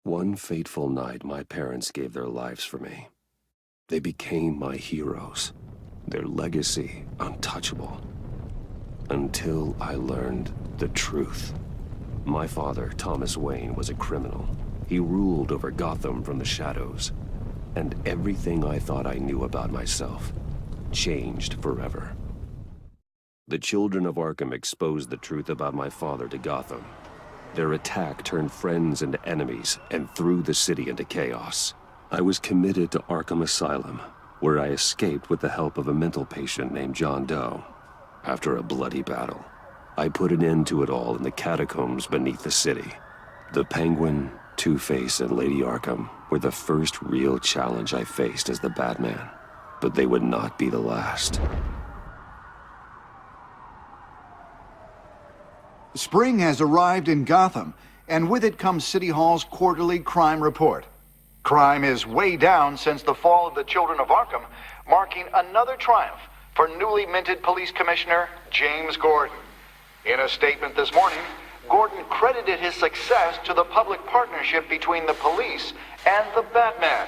One fateful night, my parents gave their lives for me. They became my heroes, their legacy untouchable. Until I learned the truth. My father, Thomas Wayne, was a criminal. He ruled over Gotham from the shadows. And everything I thought I knew about myself changed forever. The children of Arkham exposed the truth about my father to Gotham. Their attack turned friends into enemies and threw the city into chaos. I was committed to Arkham Asylum, where I escaped with the help of a mental patient named John Doe. After a bloody battle, I put an end to it all in the catacombs beneath the city. The Penguin, Two-Face, and Lady Arkham were the first real challenge I faced as the Batman, but they would not be the last. Spring has arrived in Gotham, and with it comes City Hall's quarterly crime report. Crime is way down since the fall of the Children of Arkham, marking another triumph for newly minted Police Commissioner James Gordon. In a statement this morning, Gordon credited his success to the public partnership between the police and the Batman.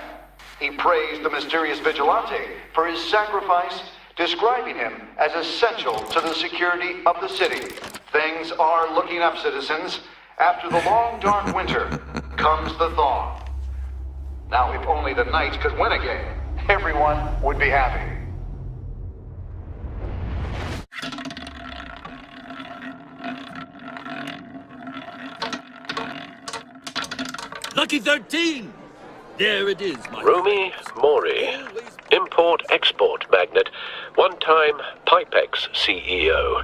He praised the mysterious vigilante for his sacrifice, describing him as essential to the security of the city. Things are looking up, citizens. After the long, dark winter comes the thaw. Now, if only the Knights could win again, everyone would be happy. Lucky 13! There it is, my Rumi Mori, import-export magnate, one-time Pipex CEO,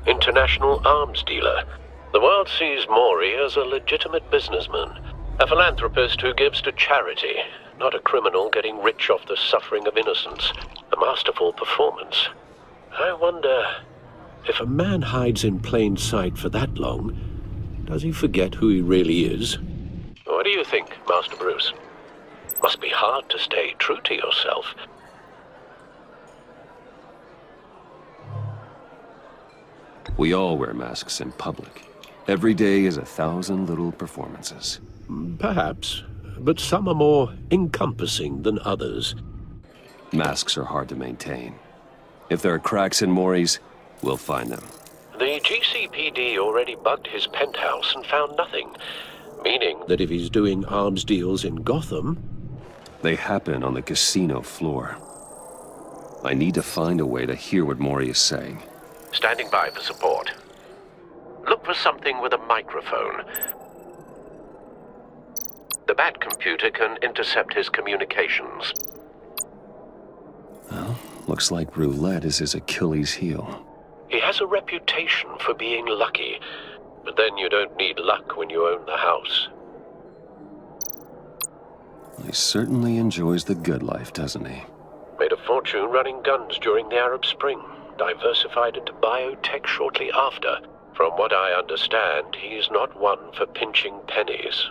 international arms dealer. The world sees Mori as a legitimate businessman, a philanthropist who gives to charity, not a criminal getting rich off the suffering of innocence. A masterful performance. I wonder, if a man hides in plain sight for that long, does he forget who he really is? What do you think, Master Bruce? Must be hard to stay true to yourself. We all wear masks in public. Every day is 1,000 little performances. Perhaps, but some are more encompassing than others. Masks are hard to maintain. If there are cracks in Mori's, we'll find them. The GCPD already bugged his penthouse and found nothing, meaning that if he's doing arms deals in Gotham... They happen on the casino floor. I need to find a way to hear what Mori is saying. Standing by for support. Look for something with a microphone. The Bat computer can intercept his communications. Well, looks like roulette is his Achilles heel. He has a reputation for being lucky, but then you don't need luck when you own the house. He certainly enjoys the good life, doesn't he? Made a fortune running guns during the Arab Spring. Diversified into biotech shortly after. From what I understand, he's not one for pinching pennies.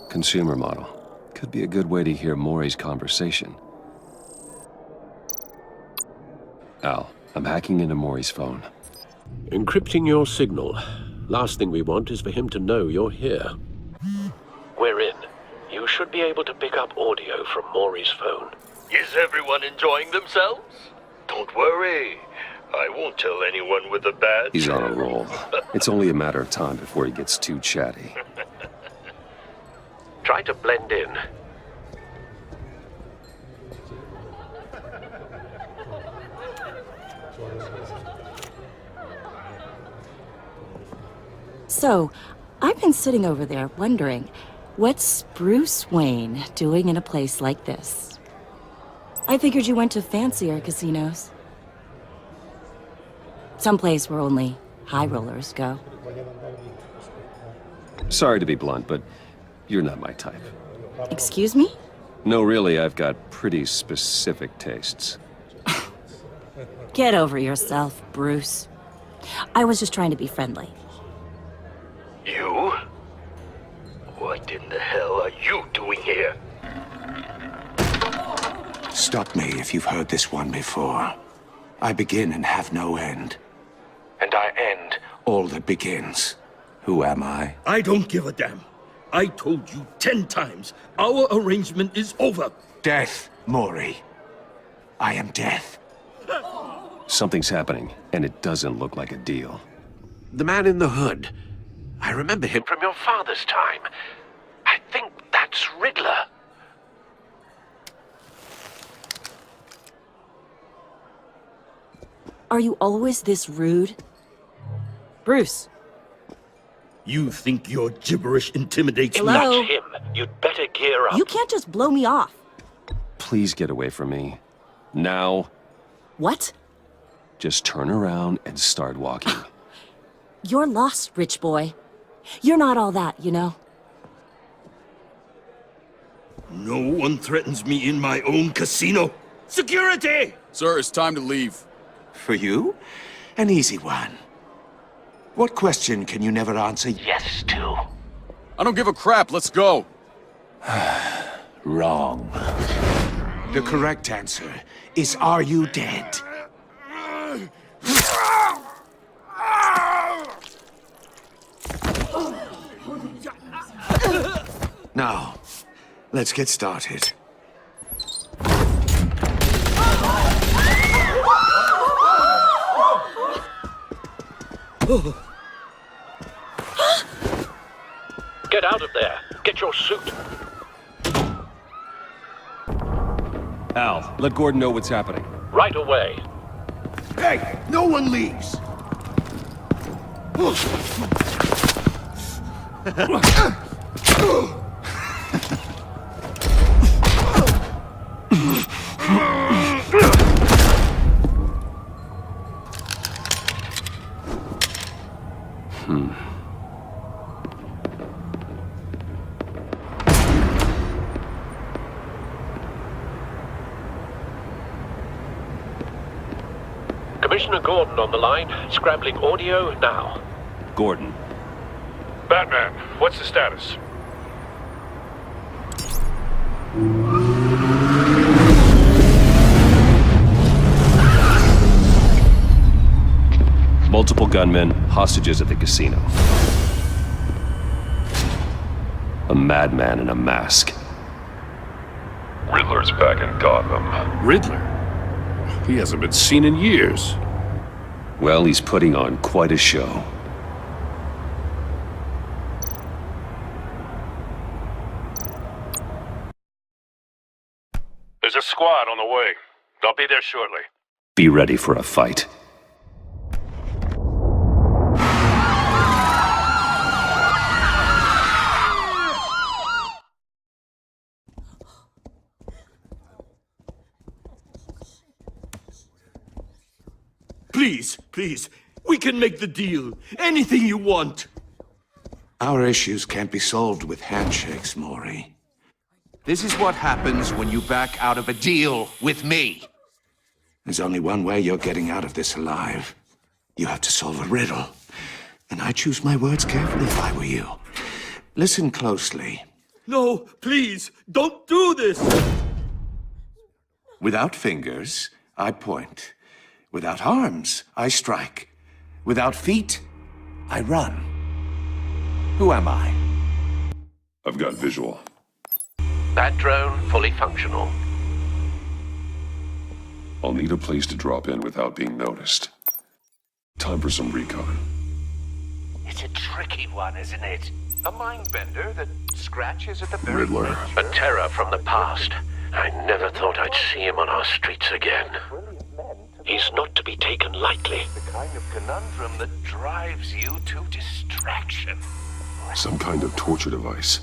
Consumer model. Could be a good way to hear Mori's conversation. Al, I'm hacking into Mori's phone. Encrypting your signal. Last thing we want is for him to know you're here. We're in. You should be able to pick up audio from Mori's phone. Is everyone enjoying themselves? Don't worry. I won't tell anyone with a badge. He's on a roll. It's only a matter of time before he gets too chatty. Try to blend in. So, I've been sitting over there wondering, what's Bruce Wayne doing in a place like this? I figured you went to fancier casinos. Someplace where only high rollers go. Sorry to be blunt, but you're not my type. Excuse me? No, really, I've got pretty specific tastes. Get over yourself, Bruce. I was just trying to be friendly. You? What in the hell are you doing here? Stop me if you've heard this one before. I begin and have no end. And I end all that begins. Who am I? I don't give a damn. I told you 10 times, our arrangement is over. Death, Mori. I am death. Something's happening, and it doesn't look like a deal. The man in the hood. I remember him from your father's time. I think that's Riddler. Are you always this rude? Bruce. You think your gibberish intimidates me? Hello? That's him. You'd better gear up. You can't just blow me off. Please get away from me. Now. What? Just turn around and start walking. You're lost, rich boy. You're not all that, you know? No one threatens me in my own casino. Security! Sir, it's time to leave. For you? An easy one. What question can you never answer yes to? I don't give a crap, let's go. Wrong. The correct answer is, are you dead? Now, let's get started. Get out of there. Get your suit. Al, let Gordon know what's happening. Right away. Hey, no one leaves! Commissioner Gordon on the line. Scrambling audio now. Gordon. Batman, what's the status? Multiple gunmen, hostages at the casino. A madman in a mask. Riddler's back in Gotham. Riddler? He hasn't been seen in years. Well, he's putting on quite a show. There's a squad on the way. They'll be there shortly. Be ready for a fight. Please, please, we can make the deal. Anything you want. Our issues can't be solved with handshakes, Mori. This is what happens when you back out of a deal with me. There's only one way you're getting out of this alive. You have to solve a riddle. And I choose my words carefully if I were you. Listen closely. No, please, don't do this! Without fingers, I point. Without arms, I strike. Without feet, I run. Who am I? I've got visual. That drone fully functional. I'll need a place to drop in without being noticed. Time for some recon. It's a tricky one, isn't it? A mind bender that scratches at the very Riddler. nature- A terror from the past. I never thought I'd see him on our streets again. He's not to be taken lightly. The kind of conundrum that drives you to distraction. Some kind of torture device.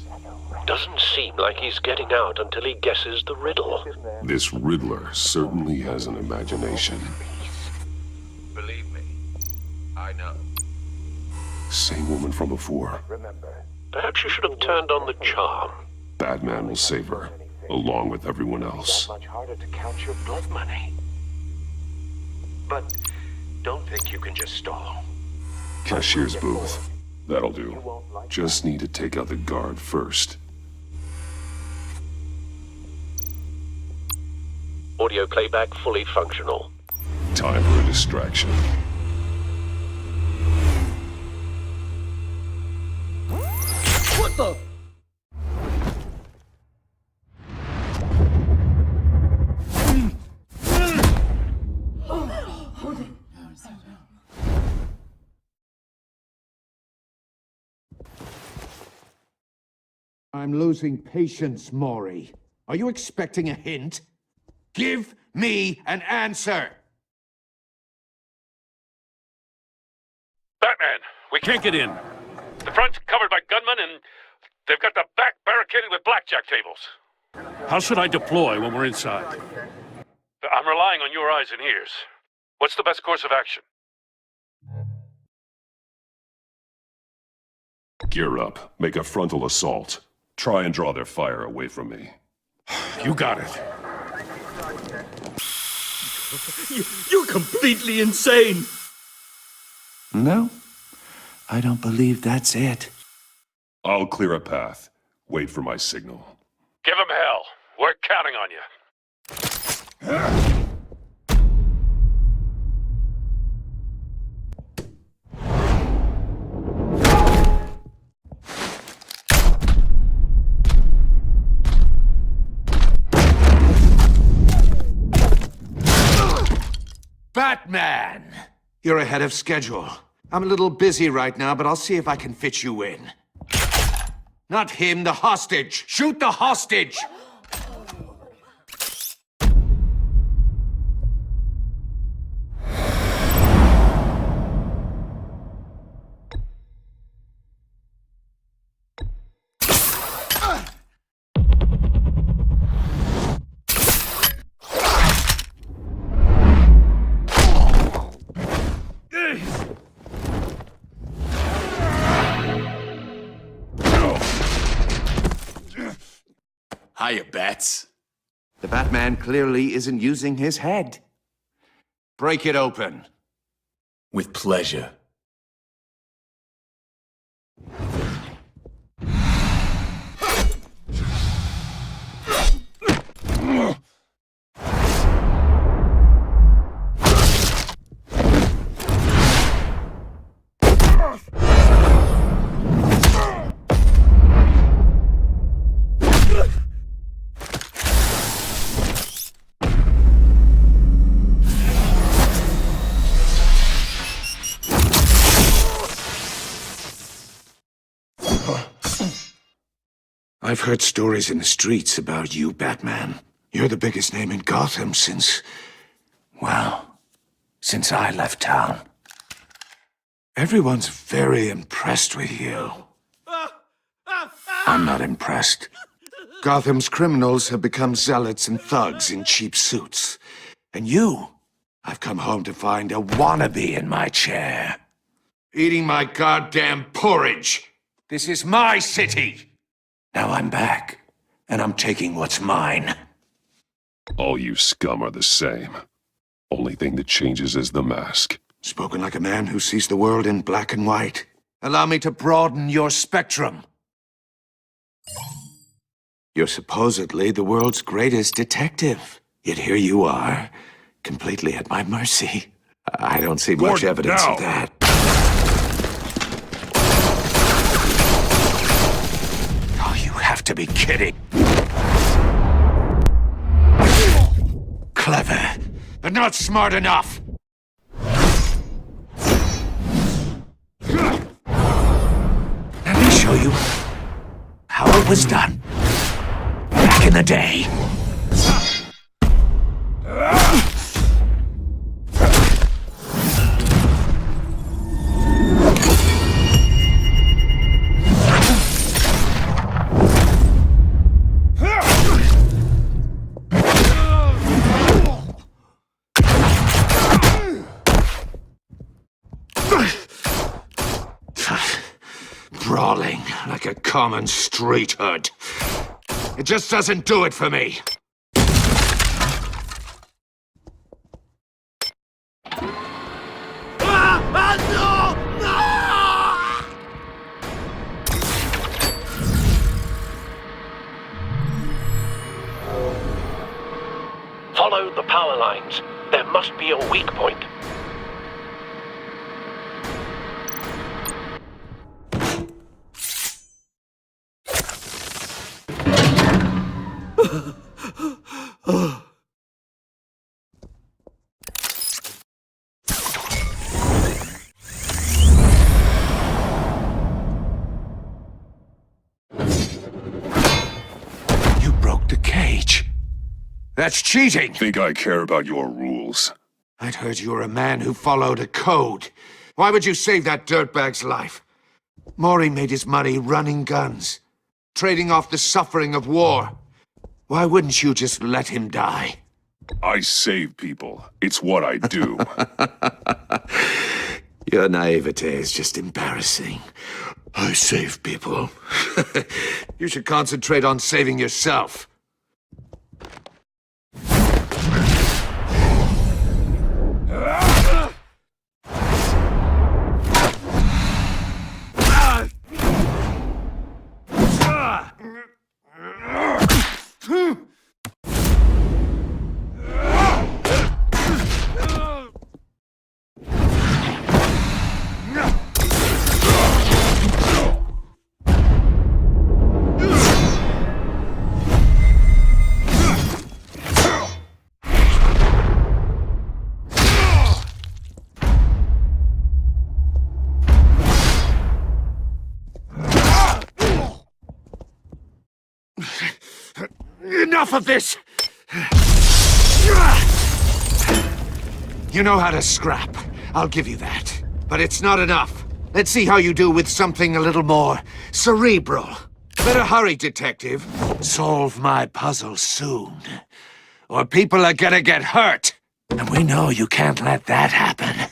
Doesn't seem like he's getting out until he guesses the riddle. This Riddler certainly has an imagination. Believe me, I know. Same woman from before. Remember, Perhaps you should have turned on the charm. Batman will save her, along with everyone else. much harder to count your blood money. But don't think you can just stall. Cashier's booth. That'll do. Just need to take out the guard first. Audio playback fully functional. Time for a distraction. I'm losing patience, Mori. Are you expecting a hint? Give me an answer! Batman, we can't get in. The front's covered by gunmen, and they've got the back barricaded with blackjack tables. How should I deploy when we're inside? I'm relying on your eyes and ears. What's the best course of action? Gear up. Make a frontal assault. Try and draw their fire away from me. You got it. You're completely insane! No, I don't believe that's it. I'll clear a path. Wait for my signal. Give him hell. We're counting on you. Batman! You're ahead of schedule. I'm a little busy right now, but I'll see if I can fit you in. Not him, the hostage! Shoot the hostage! Hiya, Bats. The Batman clearly isn't using his head. Break it open. With pleasure. I've heard stories in the streets about you, Batman. You're the biggest name in Gotham since I left town. Everyone's very impressed with you. I'm not impressed. Gotham's criminals have become zealots and thugs in cheap suits. And you, I've come home to find a wannabe in my chair. Eating my goddamn porridge. This is my city. Now I'm back, and I'm taking what's mine. All you scum are the same. Only thing that changes is the mask. Spoken like a man who sees the world in black and white. Allow me to broaden your spectrum. You're supposedly the world's greatest detective. Yet here you are, completely at my mercy. I don't see much Gordon, evidence now. of that. Oh, you have to be kidding. Clever, but not smart enough. Let me show you how it was done back in the day. Brawling like a common street hood. It just doesn't do it for me. Follow the power lines. There must be a weak point. You broke the cage. That's cheating! Think I care about your rules? I'd heard you were a man who followed a code. Why would you save that dirtbag's life? Mori made his money running guns, trading off the suffering of war. Why wouldn't you just let him die? I save people. It's what I do. Your naivete is just embarrassing. I save people. You should concentrate on saving yourself. Enough of this! You know how to scrap. I'll give you that. But it's not enough. Let's see how you do with something a little more cerebral. Better hurry, detective. Solve my puzzle soon. Or people are gonna get hurt. And we know you can't let that happen.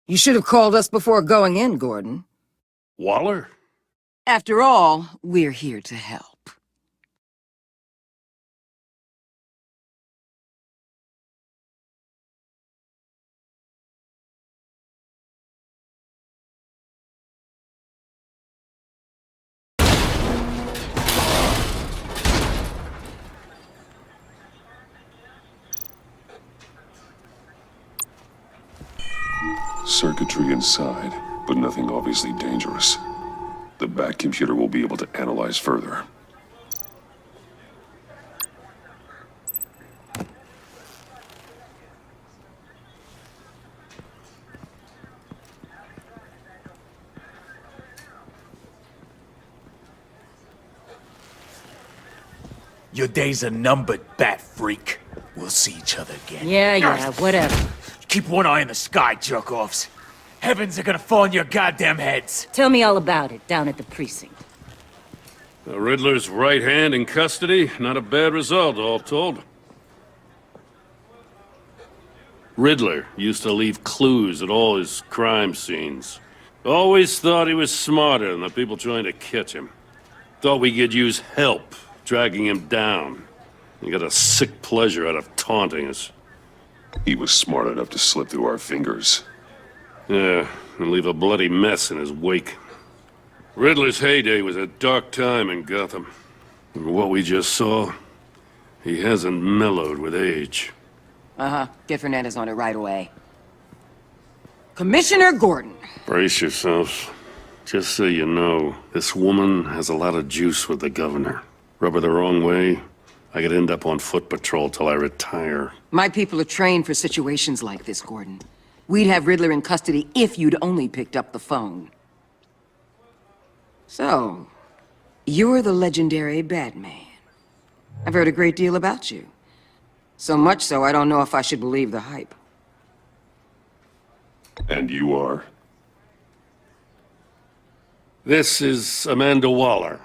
You should have called us before going in, Gordon. Waller? After all, we're here to help. Circuitry inside, but nothing obviously dangerous. The back computer will be able to analyze further. Your days are numbered, bat freak. We'll see each other again. Yeah, whatever. Keep one eye in the sky, jerk-offs. Heavens are gonna fall on your goddamn heads. Tell me all about it down at the precinct. The Riddler's right hand in custody. Not a bad result, all told. Riddler used to leave clues at all his crime scenes. Always thought he was smarter than the people trying to catch him. Thought we could use help, dragging him down. He got a sick pleasure out of taunting us. He was smart enough to slip through our fingers. Yeah, and leave a bloody mess in his wake. Riddler's heyday was a dark time in Gotham. And what we just saw, he hasn't mellowed with age. Uh-huh. Get Fernandez on it right away. Commissioner Gordon. Brace yourselves. Just so you know, this woman has a lot of juice with the governor. Rub her the wrong way, I could end up on foot patrol till I retire. My people are trained for situations like this, Gordon. We'd have Riddler in custody if you'd only picked up the phone. So, you're the legendary Batman. I've heard a great deal about you. So much so, I don't know if I should believe the hype. And you are? This is Amanda Waller,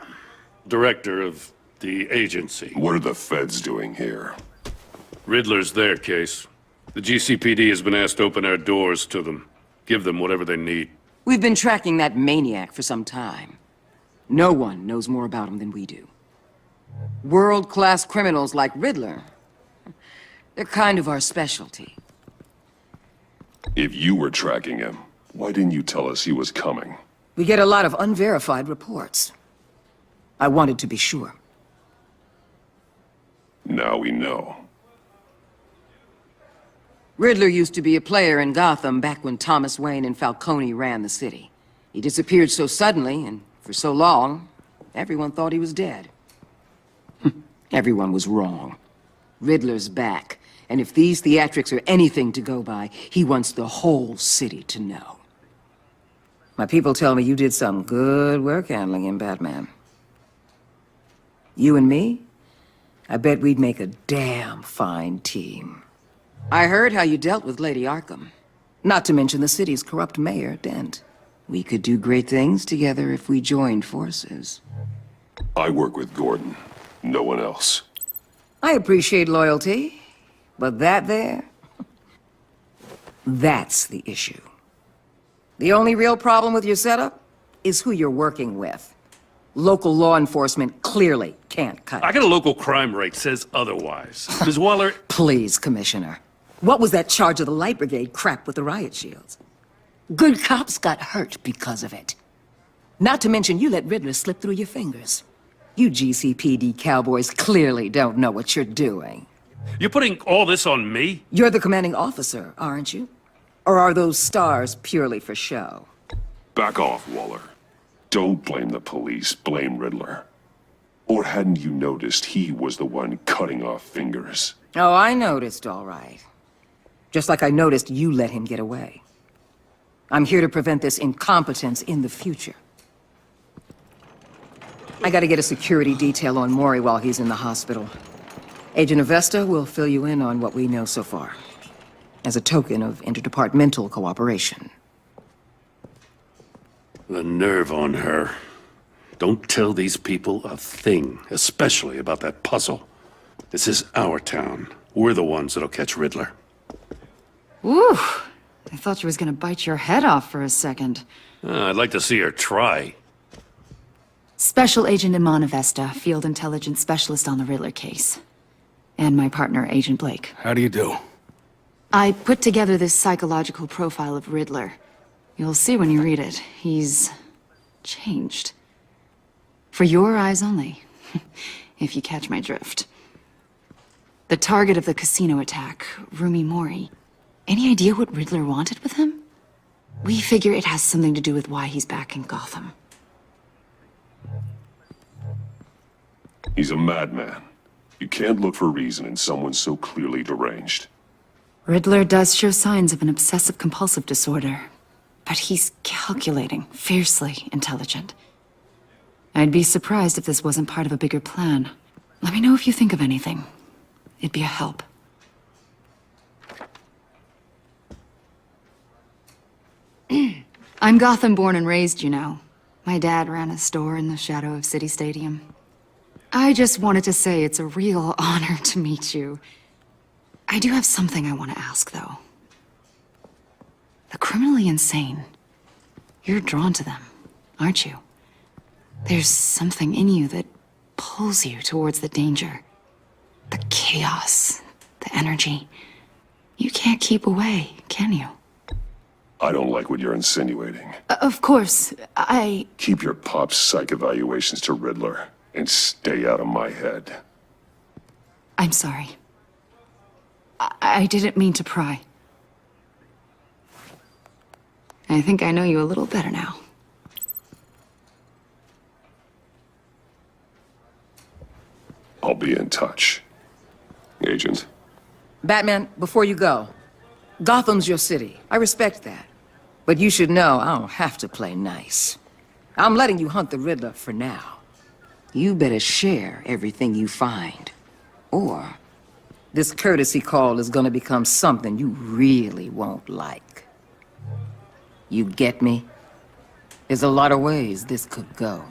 director of the agency. What are the feds doing here? Riddler's their case. The GCPD has been asked to open our doors to them. Give them whatever they need. We've been tracking that maniac for some time. No one knows more about him than we do. World-class criminals like Riddler, they're kind of our specialty. If you were tracking him, why didn't you tell us he was coming? We get a lot of unverified reports. I wanted to be sure. Now we know. Riddler used to be a player in Gotham back when Thomas Wayne and Falcone ran the city. He disappeared so suddenly and for so long, everyone thought he was dead. Everyone was wrong. Riddler's back, and if these theatrics are anything to go by, he wants the whole city to know. My people tell me you did some good work handling him, Batman. You and me? I bet we'd make a damn fine team. I heard how you dealt with Lady Arkham. Not to mention the city's corrupt mayor, Dent. We could do great things together if we joined forces. I work with Gordon. No one else. I appreciate loyalty, but that there... that's the issue. The only real problem with your setup is who you're working with. Local law enforcement clearly can't cut it. I got a local crime rate says otherwise. Ms. Waller... Please, Commissioner. What was that charge of the Light Brigade crap with the riot shields? Good cops got hurt because of it. Not to mention you let Riddler slip through your fingers. You GCPD cowboys clearly don't know what you're doing. You're putting all this on me? You're the commanding officer, aren't you? Or are those stars purely for show? Back off, Waller. Don't blame the police, blame Riddler. Or hadn't you noticed he was the one cutting off fingers? Oh, I noticed, all right. Just like I noticed you let him get away. I'm here to prevent this incompetence in the future. I gotta get a security detail on Mori while he's in the hospital. Agent Avesta will fill you in on what we know so far, as a token of interdepartmental cooperation. The nerve on her. Don't tell these people a thing, especially about that puzzle. This is our town. We're the ones that'll catch Riddler. Ooh, I thought she was gonna bite your head off for a second. I'd like to see her try. Special Agent Iman Avesta, Field Intelligence Specialist on the Riddler case. And my partner, Agent Blake. How do you do? I put together this psychological profile of Riddler. You'll see when you read it. He's... changed. For your eyes only, if you catch my drift. The target of the casino attack, Rumi Mori. Any idea what Riddler wanted with him? We figure it has something to do with why he's back in Gotham. He's a madman. You can't look for reason in someone so clearly deranged. Riddler does show signs of an obsessive-compulsive disorder, but he's calculating, fiercely intelligent. I'd be surprised if this wasn't part of a bigger plan. Let me know if you think of anything. It'd be a help. I'm Gotham born and raised, you know. My dad ran a store in the shadow of City Stadium. I just wanted to say it's a real honor to meet you. I do have something I want to ask, though. The criminally insane. You're drawn to them, aren't you? There's something in you that pulls you towards the danger. The chaos, the energy. You can't keep away, can you? I don't like what you're insinuating. Of course, Keep your pop psych evaluations to Riddler, and stay out of my head. I'm sorry. I didn't mean to pry. I think I know you a little better now. I'll be in touch. Agent. Batman, before you go, Gotham's your city. I respect that. But you should know I don't have to play nice. I'm letting you hunt the Riddler for now. You better share everything you find. Or this courtesy call is gonna become something you really won't like. You get me? There's a lot of ways this could go.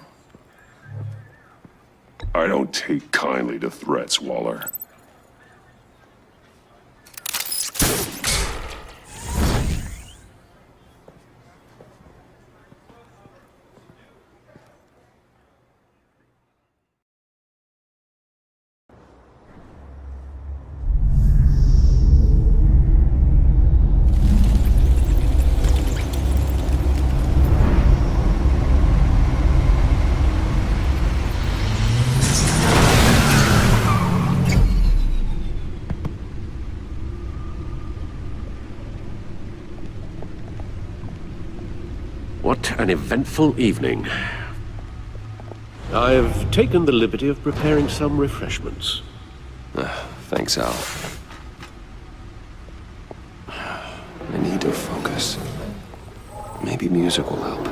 I don't take kindly to threats, Waller. What an eventful evening. I've taken the liberty of preparing some refreshments. Thanks, Al. I need to focus. Maybe music will help.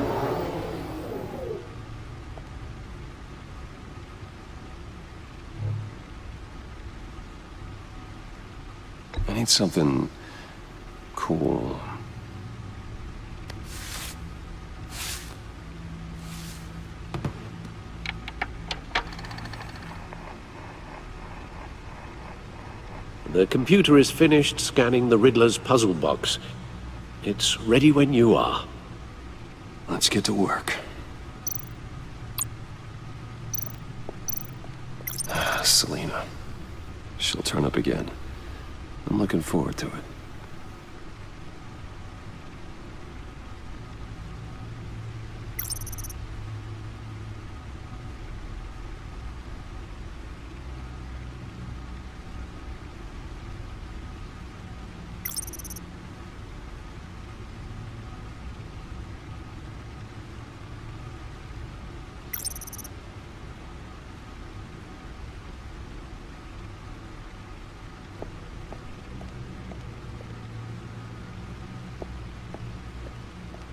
I need something cool. The computer is finished scanning the Riddler's puzzle box. It's ready when you are. Let's get to work. Selena. She'll turn up again. I'm looking forward to it.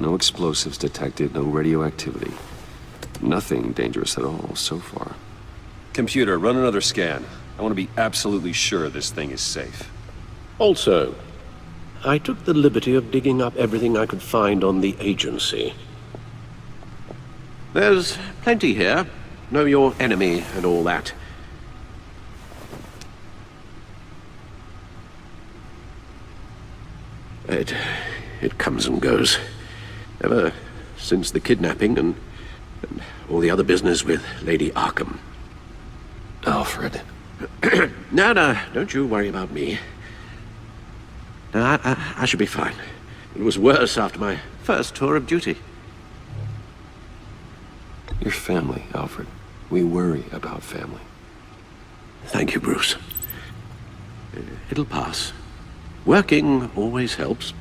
No explosives detected, no radioactivity. Nothing dangerous at all so far. Computer, run another scan. I want to be absolutely sure this thing is safe. Also, I took the liberty of digging up everything I could find on the agency. There's plenty here. Know your enemy and all that. It comes and goes. Ever since the kidnapping and all the other business with Lady Arkham. Alfred. No, don't you worry about me. No, I should be fine. It was worse after my first tour of duty. Your family, Alfred. We worry about family. Thank you, Bruce. It'll pass. Working always helps.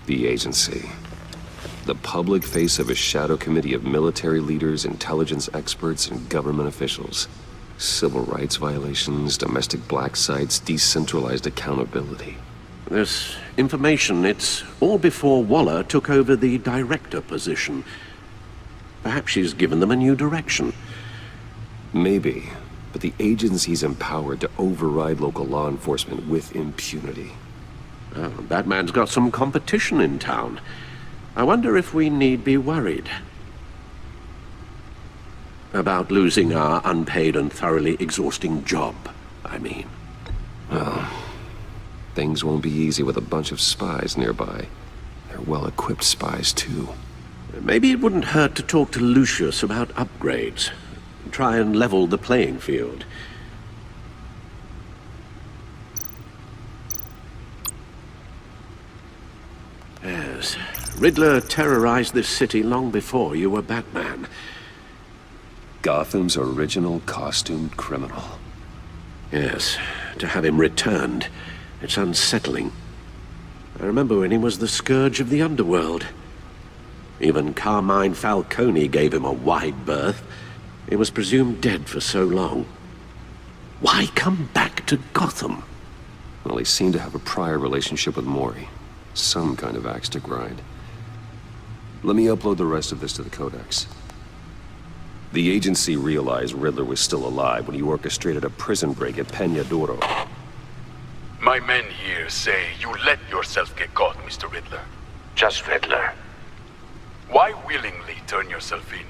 The agency. The public face of a shadow committee of military leaders, intelligence experts, and government officials. Civil rights violations, domestic black sites, decentralized accountability. This information, it's all before Waller took over the director position. Perhaps she's given them a new direction. Maybe, but the agency's empowered to override local law enforcement with impunity. Oh, Batman's got some competition in town. I wonder if we need be worried about losing our unpaid and thoroughly exhausting job, I mean. Well, things won't be easy with a bunch of spies nearby. They're well-equipped spies, too. Maybe it wouldn't hurt to talk to Lucius about upgrades. Try and level the playing field. Yes, Riddler terrorized this city long before you were Batman. Gotham's original costumed criminal. Yes, to have him returned, it's unsettling. I remember when he was the scourge of the underworld. Even Carmine Falcone gave him a wide berth. He was presumed dead for so long. Why come back to Gotham? Well, he seemed to have a prior relationship with Mori. Some kind of axe to grind. Let me upload the rest of this to the Codex. The agency realized Riddler was still alive when he orchestrated a prison break at Peñadoro. My men here say you let yourself get caught, Mr. Riddler. Just Riddler. Why willingly turn yourself in?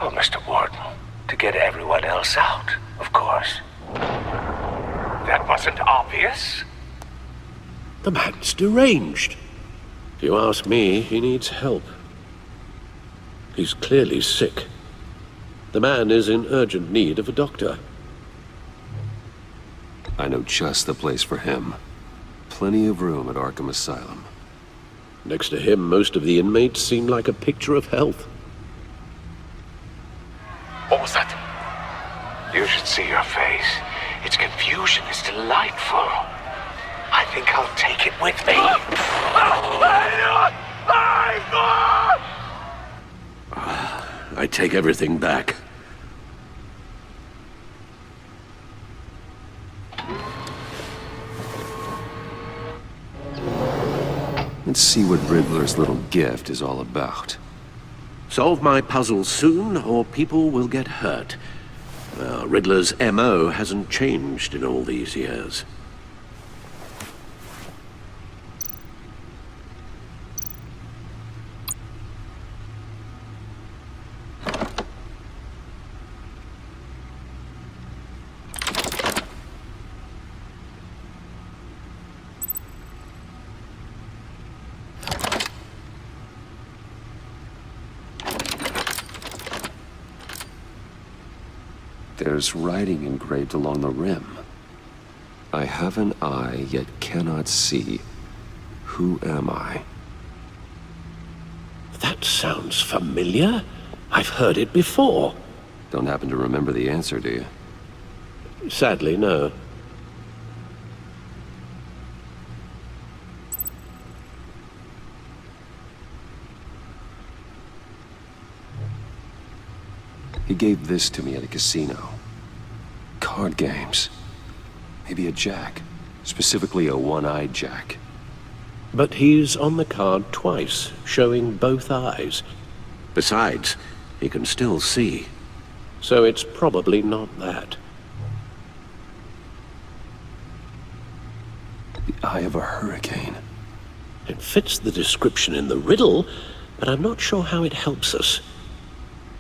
Oh, Mr. Warden, to get everyone else out, of course. That wasn't obvious. The man's deranged. If you ask me, he needs help. He's clearly sick. The man is in urgent need of a doctor. I know just the place for him. Plenty of room at Arkham Asylum. Next to him, most of the inmates seem like a picture of health. What was that? You should see your face. Its confusion is delightful. I think I'll take it with me. I take everything back. Let's see what Riddler's little gift is all about. Solve my puzzle soon, or people will get hurt. Riddler's M.O. hasn't changed in all these years. There's writing engraved along the rim. I have an eye, yet cannot see. Who am I? That sounds familiar. I've heard it before. Don't happen to remember the answer, do you? Sadly, no. He gave this to me at a casino. Card games. Maybe a jack. Specifically a one-eyed jack. But he's on the card twice, showing both eyes. Besides, he can still see. So it's probably not that. The eye of a hurricane. It fits the description in the riddle, but I'm not sure how it helps us.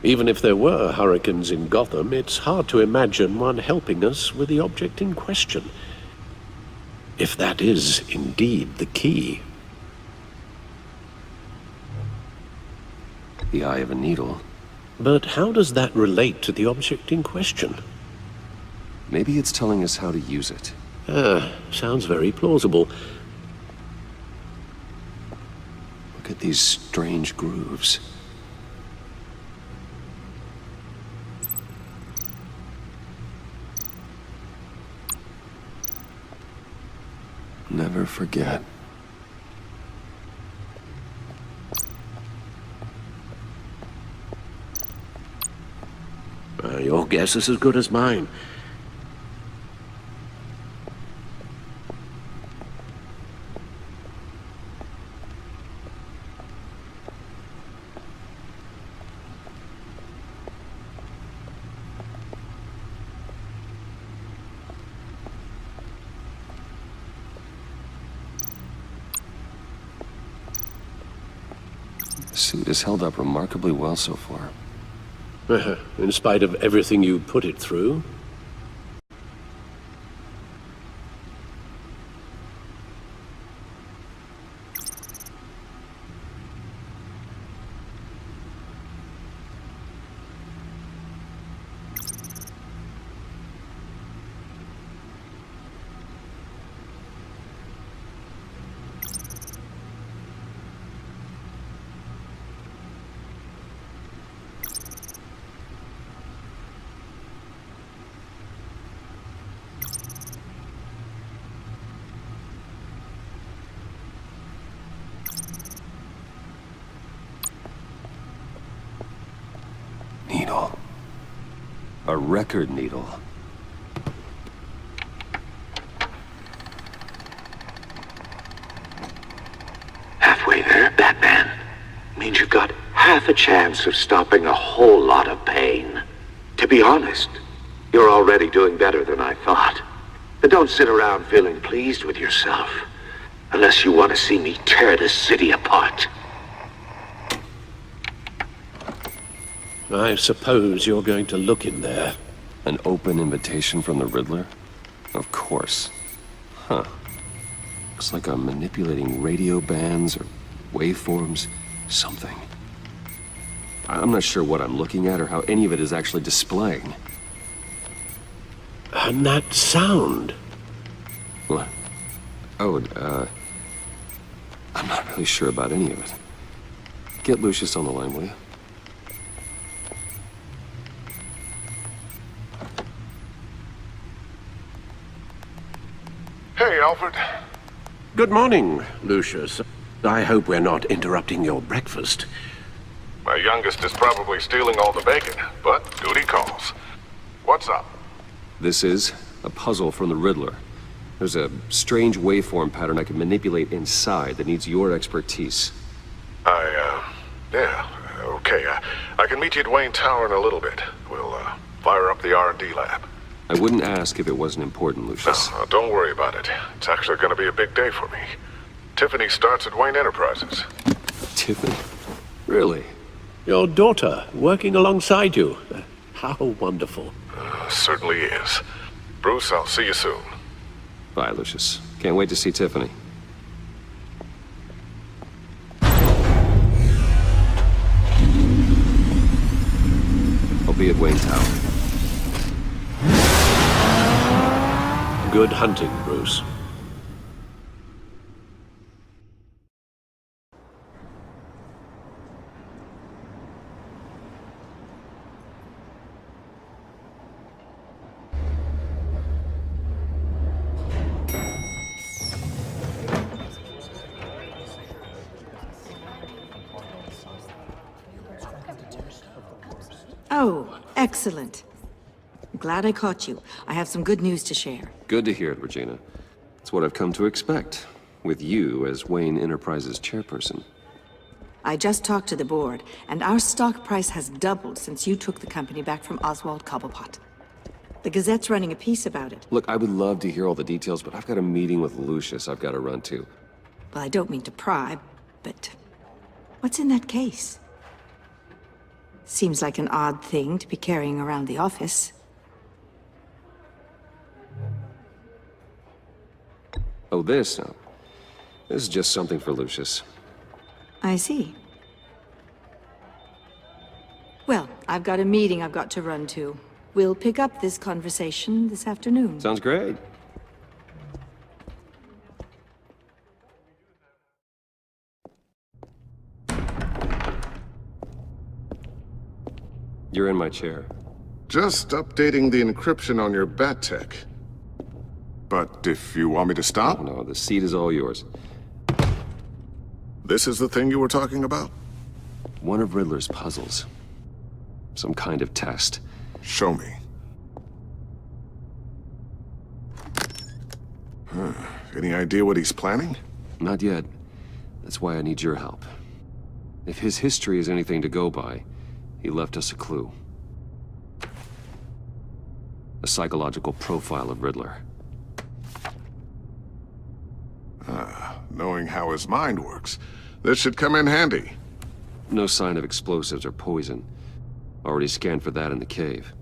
Even if there were hurricanes in Gotham, it's hard to imagine one helping us with the object in question. If that is indeed the key. The eye of a needle. But how does that relate to the object in question? Maybe it's telling us how to use it. Sounds very plausible. Look at these strange grooves. Never forget. Your guess is as good as mine. The suit has held up remarkably well so far. In spite of everything you put it through? Needle. A record needle. Halfway there, Batman. Means you've got half a chance of stopping a whole lot of pain. To be honest, you're already doing better than I thought. But don't sit around feeling pleased with yourself. Unless you want to see me tear this city apart. I suppose you're going to look in there. An open invitation from the Riddler? Of course. Huh. Looks like I'm manipulating radio bands or waveforms. Something. I'm not sure what I'm looking at or how any of it is actually displaying. And that sound. What? Oh, I'm not really sure about any of it. Get Lucius on the line, will you? Hey, Alfred. Good morning, Lucius. I hope we're not interrupting your breakfast. My youngest is probably stealing all the bacon, but duty calls. What's up? This is a puzzle from the Riddler. There's a strange waveform pattern I can manipulate inside that needs your expertise. Yeah, okay. I can meet you at Wayne Tower in a little bit. We'll, fire up the R&D lab. I wouldn't ask if it wasn't important, Lucius. No, don't worry about it. It's actually going to be a big day for me. Tiffany starts at Wayne Enterprises. Tiffany? Really? Your daughter, working alongside you. How wonderful. Certainly is. Bruce, I'll see you soon. Bye, Lucius. Can't wait to see Tiffany. I'll be at Wayne Tower. Good hunting, Bruce. Oh, Excellent. I'm glad I caught you. I have some good news to share. Good to hear it, Regina. It's what I've come to expect, with you as Wayne Enterprises chairperson. I just talked to the board, and our stock price has doubled since you took the company back from Oswald Cobblepot. The Gazette's running a piece about it. Look, I would love to hear all the details, but I've got a meeting with Lucius I've got to run to. Well, I don't mean to pry, but what's in that case? Seems like an odd thing to be carrying around the office. Oh, this? No. This is just something for Lucius. I see. Well, I've got a meeting I've got to run to. We'll pick up this conversation this afternoon. Sounds great. You're in my chair. Just updating the encryption on your bat tech. But if you want me to stop? Oh, no, the seat is all yours. This is the thing you were talking about? One of Riddler's puzzles. Some kind of test. Show me. Any idea what he's planning? Not yet. That's why I need your help. If his history is anything to go by, he left us a clue. A psychological profile of Riddler. Knowing how his mind works, this should come in handy. No sign of explosives or poison. Already scanned for that in the cave.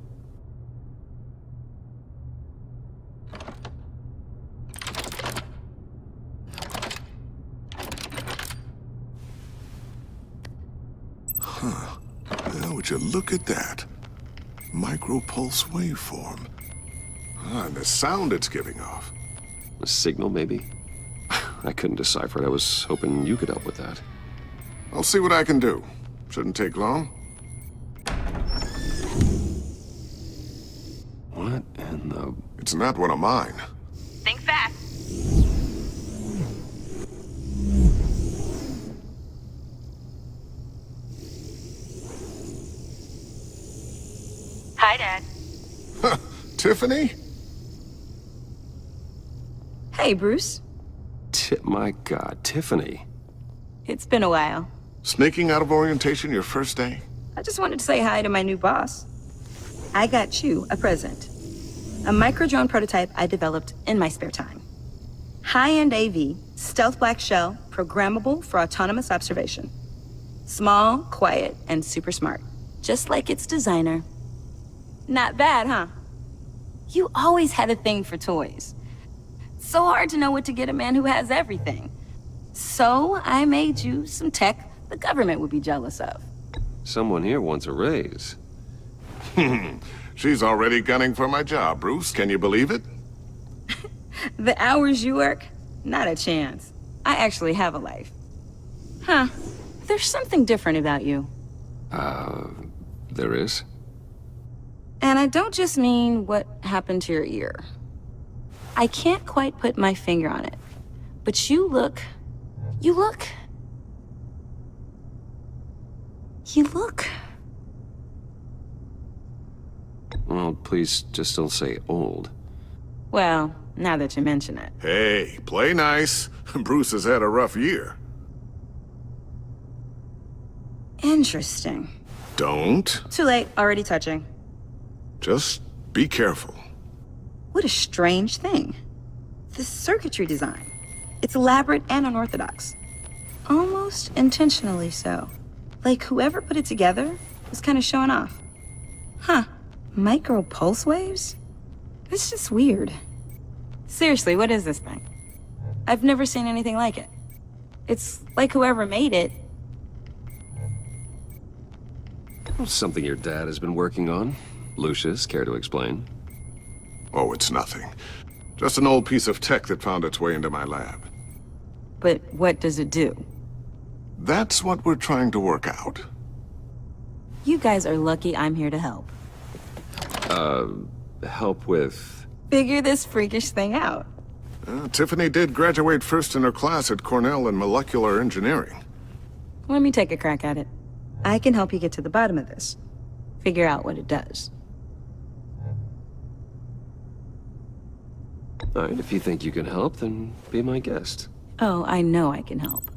Well, would you look at that? Micropulse waveform. And the sound it's giving off. A signal, maybe? I couldn't decipher it. I was hoping you could help with that. I'll see what I can do. Shouldn't take long. What in the... It's not one of mine. Think fast. Hi, Dad. Tiffany? Hey, Bruce. My God, Tiffany. It's been a while. Sneaking out of orientation your first day? I just wanted to say hi to my new boss. I got you a present. A micro-drone prototype I developed in my spare time. High-end AV, stealth black shell, programmable for autonomous observation. Small, quiet, and super smart. Just like its designer. Not bad, huh? You always had a thing for toys. So hard to know what to get a man who has everything. So I made you some tech the government would be jealous of. Someone here wants a raise. She's already gunning for my job, Bruce. Can you believe it? The hours you work? Not a chance. I actually have a life. Huh. There's something different about you. There is? And I don't just mean what happened to your ear. I can't quite put my finger on it. But you look... Well, please just don't say old. Well, now that you mention it. Hey, play nice. Bruce has had a rough year. Interesting. Don't. Too late, already touching. Just be careful. What a strange thing. This circuitry design. It's elaborate and unorthodox. Almost intentionally so. Like whoever put it together was kind of showing off. Huh. Micro pulse waves? That's just weird. Seriously, what is this thing? I've never seen anything like it. It's like whoever made it. Something your dad has been working on. Lucius, care to explain? Oh, it's nothing. Just an old piece of tech that found its way into my lab. But what does it do? That's what we're trying to work out. You guys are lucky I'm here to help. Help with... Figure this freakish thing out. Tiffany did graduate first in her class at Cornell in molecular engineering. Let me take a crack at it. I can help you get to the bottom of this. figure out what it does. Alright, if you think you can help, then be my guest. Oh, I know I can help.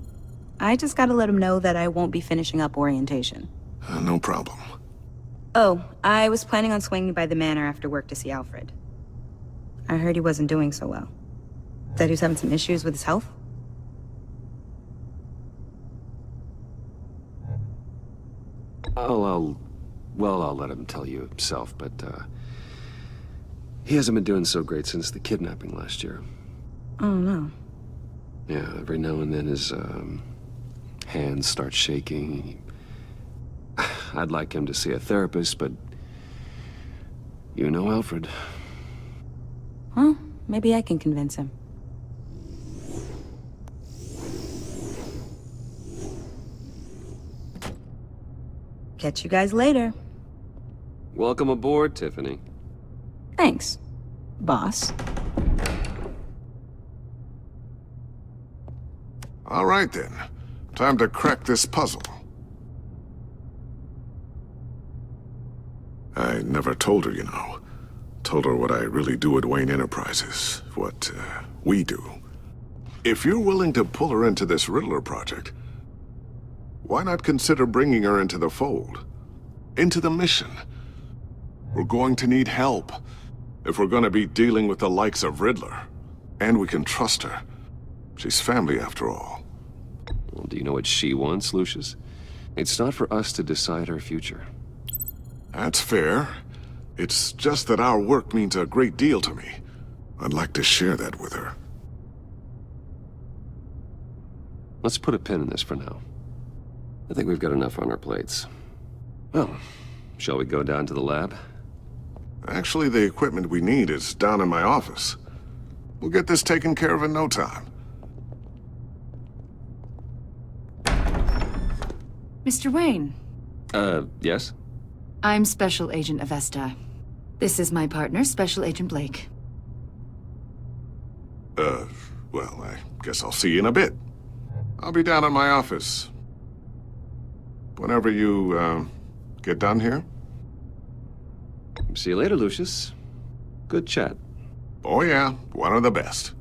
I just gotta let him know that I won't be finishing up orientation. No problem. Oh, I was planning on swinging by the manor after work to see Alfred. I heard he wasn't doing so well. Said he was having some issues with his health? I'll let him tell you himself, but, he hasn't been doing so great since the kidnapping last year. Oh, no. Yeah, every now and then his, hands start shaking. I'd like him to see a therapist, but you know Alfred. Well, maybe I can convince him. Catch you guys later. Welcome aboard, Tiffany. Thanks, boss. All right, then. Time to crack this puzzle. I never told her, you know. Told her what I really do at Wayne Enterprises. What, we do. If you're willing to pull her into this Riddler project, why not consider bringing her into the fold? Into the mission? We're going to need help if we're going to be dealing with the likes of Riddler. And we can trust her. She's family, after all. Well, do you know what she wants, Lucius? It's not for us to decide her future. That's fair. It's just that our work means a great deal to me. I'd like to share that with her. Let's put a pin in this for now. I think we've got enough on our plates. Well, shall we go down to the lab? Actually, the equipment we need is down in my office. We'll get this taken care of in no time. Mr. Wayne. Yes? I'm Special Agent Avesta. This is my partner, Special Agent Blake. Well, I guess I'll see you in a bit. I'll be down in my office. Whenever you, get done here. See you later, Lucius. Good chat. Oh yeah, one of the best.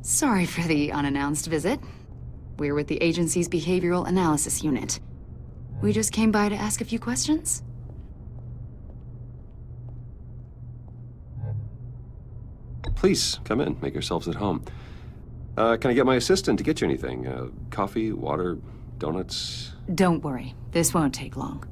Sorry for the unannounced visit. We're with the agency's Behavioral Analysis Unit. We just came by to ask a few questions. Please, come in. Make yourselves at home. Can I get my assistant to get you anything? Coffee, water, donuts? Don't worry. This won't take long.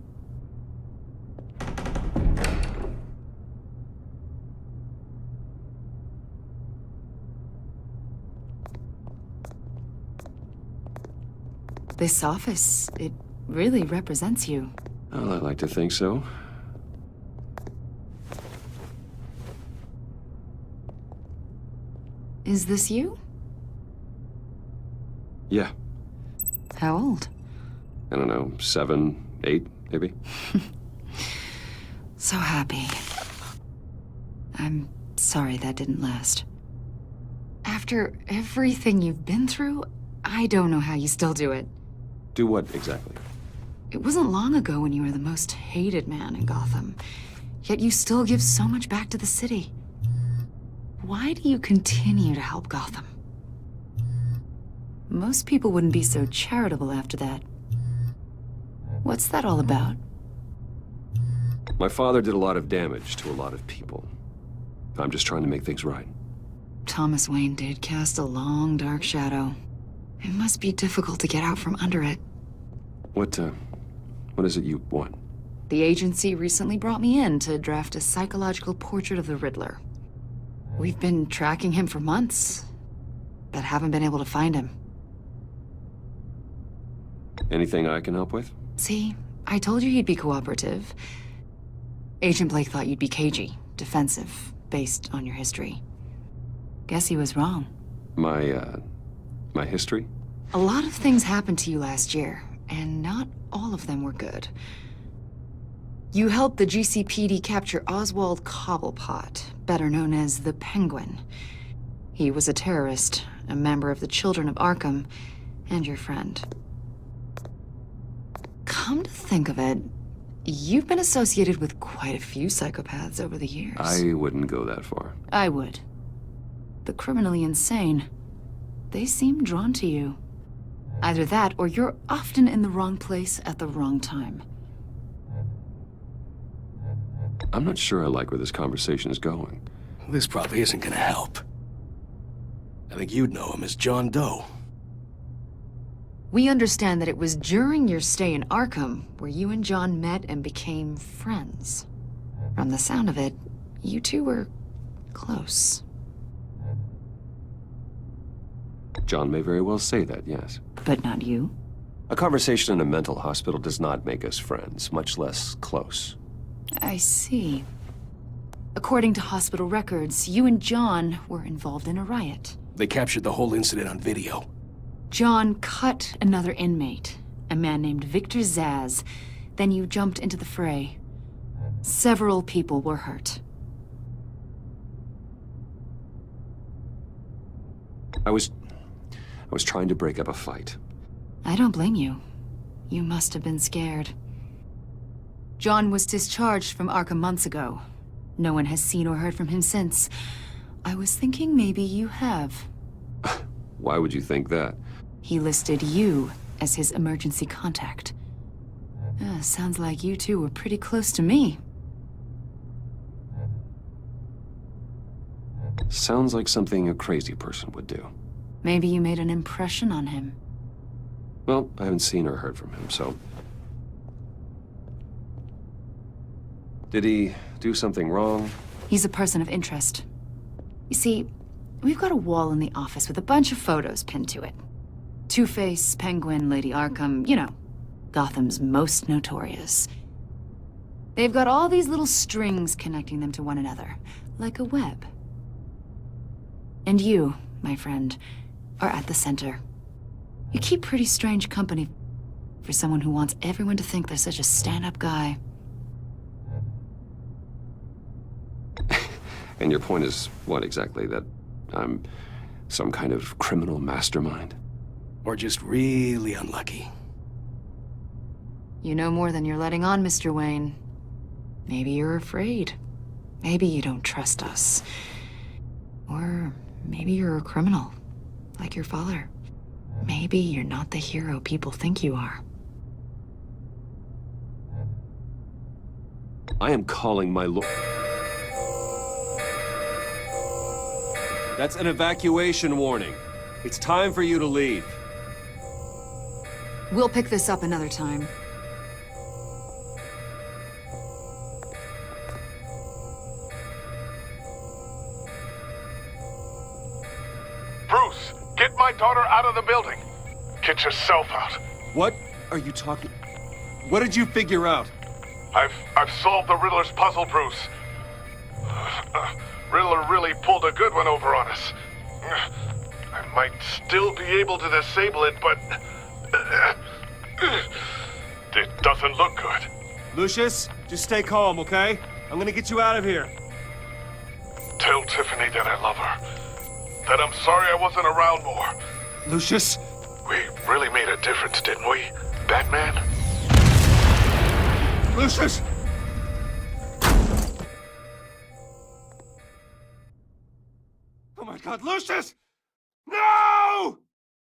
This office, it really represents you. Well, I like to think so. Is this you? Yeah. How old? I don't know, 7, 8, maybe? So happy. I'm sorry that didn't last. After everything you've been through, I don't know how you still do it. Do what, exactly? It wasn't long ago when you were the most hated man in Gotham, yet you still give so much back to the city. Why do you continue to help Gotham? Most people wouldn't be so charitable after that. What's that all about? My father did a lot of damage to a lot of people. I'm just trying to make things right. Thomas Wayne did cast a long, dark shadow. It must be difficult to get out from under it. What is it you want? The agency recently brought me in to draft a psychological portrait of the Riddler. We've been tracking him for months, but haven't been able to find him. Anything I can help with? See, I told you he'd be cooperative. Agent Blake thought you'd be cagey, defensive, based on your history. Guess he was wrong. My history? A lot of things happened to you last year, and not all of them were good. You helped the GCPD capture Oswald Cobblepot, better known as the Penguin. He was a terrorist, a member of the Children of Arkham, and your friend. Come to think of it, you've been associated with quite a few psychopaths over the years. I wouldn't go that far. I would. The criminally insane. They seem drawn to you. Either that, or you're often in the wrong place at the wrong time. I'm not sure I like where this conversation is going. This probably isn't gonna help. I think you'd know him as John Doe. We understand that it was during your stay in Arkham where you and John met and became friends. From the sound of it, you two were close. John may very well say that, yes. But not you? A conversation in a mental hospital does not make us friends, much less close. I see. According to hospital records, you and John were involved in a riot. They captured the whole incident on video. John cut another inmate, a man named Victor Zaz. Then you jumped into the fray. Several people were hurt. I was trying to break up a fight. I don't blame you. You must have been scared. John was discharged from Arkham months ago. No one has seen or heard from him since. I was thinking maybe you have. Why would you think that? He listed you as his emergency contact. Sounds like you two were pretty close to me. Sounds like something a crazy person would do. Maybe you made an impression on him. Well, I haven't seen or heard from him, so... Did he do something wrong? He's a person of interest. You see, we've got a wall in the office with a bunch of photos pinned to it. Two-Face, Penguin, Lady Arkham, you know, Gotham's most notorious. They've got all these little strings connecting them to one another, like a web. And you, my friend, are at the center. You keep pretty strange company for someone who wants everyone to think they're such a stand-up guy. And your point is what exactly? That I'm some kind of criminal mastermind? Or just really unlucky? You know more than you're letting on, Mr. Wayne. Maybe you're afraid. Maybe you don't trust us. Or maybe you're a criminal, like your father. Maybe you're not the hero people think you are. I am calling my lord. That's an evacuation warning. It's time for you to leave. We'll pick this up another time. Bruce, get my daughter out of the building. Get yourself out. What are you talking? What did you figure out? I've solved the Riddler's puzzle, Bruce. Riddler really pulled a good one over on us. I might still be able to disable it, but... it doesn't look good. Lucius, just stay calm, okay? I'm gonna get you out of here. Tell Tiffany that I love her. That I'm sorry I wasn't around more. Lucius? We really made a difference, didn't we, Batman? Lucius! Oh my God, Lucius! No!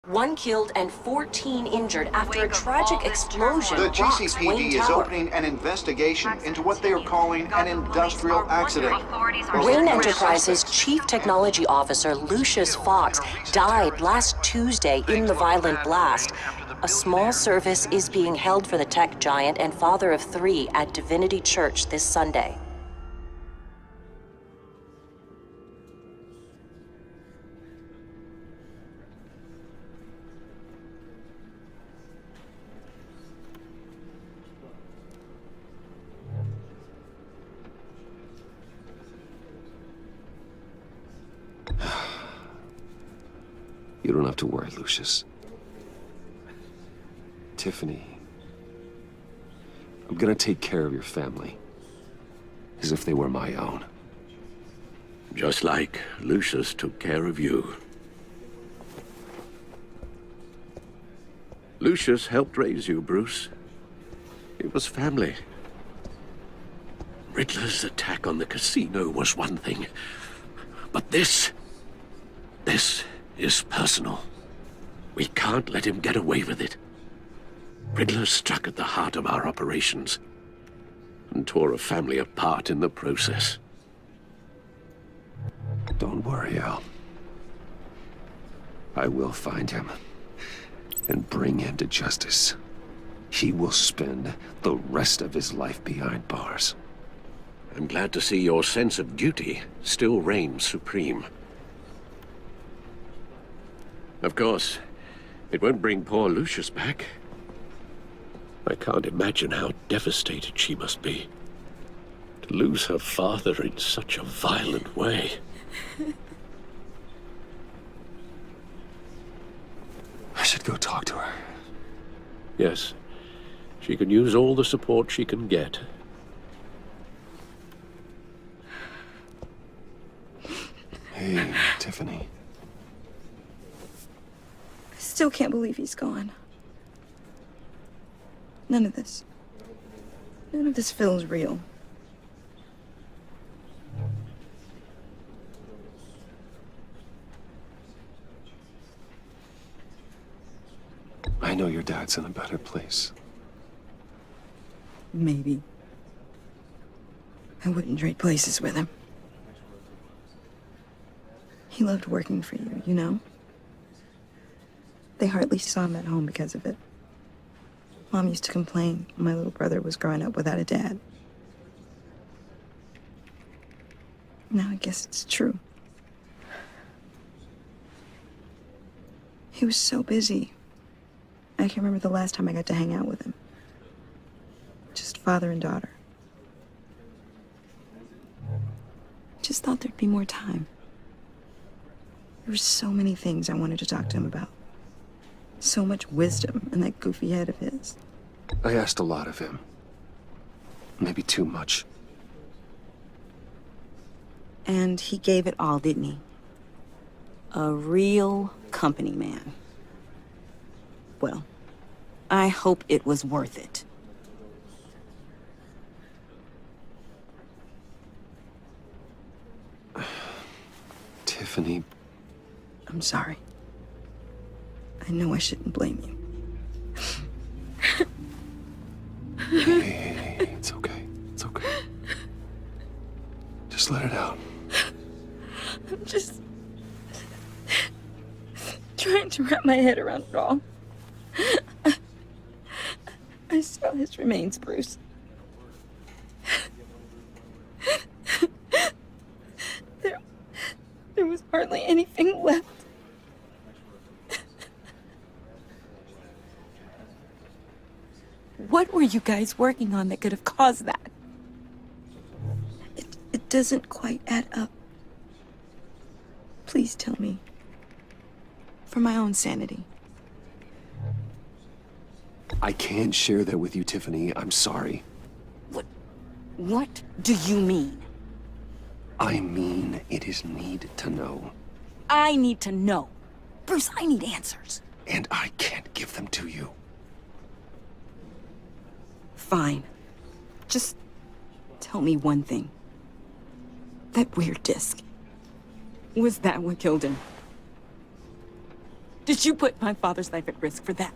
1 killed and 14 injured after a tragic explosion. The rocks GCPD Wayne is Tower. opening an investigation into what they are calling an industrial accident. Wayne Enterprises' Chief Technology Officer, Lucius Fox, died last Tuesday in the violent blast. A small service is being held for the tech giant and father of 3 at Divinity Church this Sunday. You don't have to worry, Lucius. Tiffany, I'm gonna take care of your family. As if they were my own. Just like Lucius took care of you. Lucius helped raise you, Bruce. It was family. Riddler's attack on the casino was one thing. But this is personal. We can't let him get away with it. Riddler struck at the heart of our operations and tore a family apart in the process. Don't worry, Al. I will find him and bring him to justice. He will spend the rest of his life behind bars. I'm glad to see your sense of duty still reigns supreme. Of course, it won't bring poor Lucius back. I can't imagine how devastated she must be. To lose her father in such a violent way. I should go talk to her. Yes, she can use all the support she can get. Hey, Tiffany. I still can't believe he's gone. None of this feels real. I know your dad's in a better place. Maybe. I wouldn't trade places with him. He loved working for you, you know? They hardly saw him at home because of it. Mom used to complain when my little brother was growing up without a dad. Now I guess it's true. He was so busy. I can't remember the last time I got to hang out with him. Just father and daughter. Just thought there'd be more time. There were so many things I wanted to talk to him about. So much wisdom in that goofy head of his. I asked a lot of him. Maybe too much. And he gave it all, didn't he? A real company man. Well, I hope it was worth it. Tiffany. I'm sorry. I know I shouldn't blame you. Hey, it's okay. It's okay. Just let it out. I'm just trying to wrap my head around it all. I saw his remains, Bruce. There was hardly anything left. What were you guys working on that could have caused that? It doesn't quite add up. Please tell me. For my own sanity. I can't share that with you, Tiffany. I'm sorry. What do you mean? I mean, it is need to know. I need to know. Bruce, I need answers. And I can't give them to you. Fine. Just tell me one thing. That weird disc. Was that what killed him? Did you put my father's life at risk for that?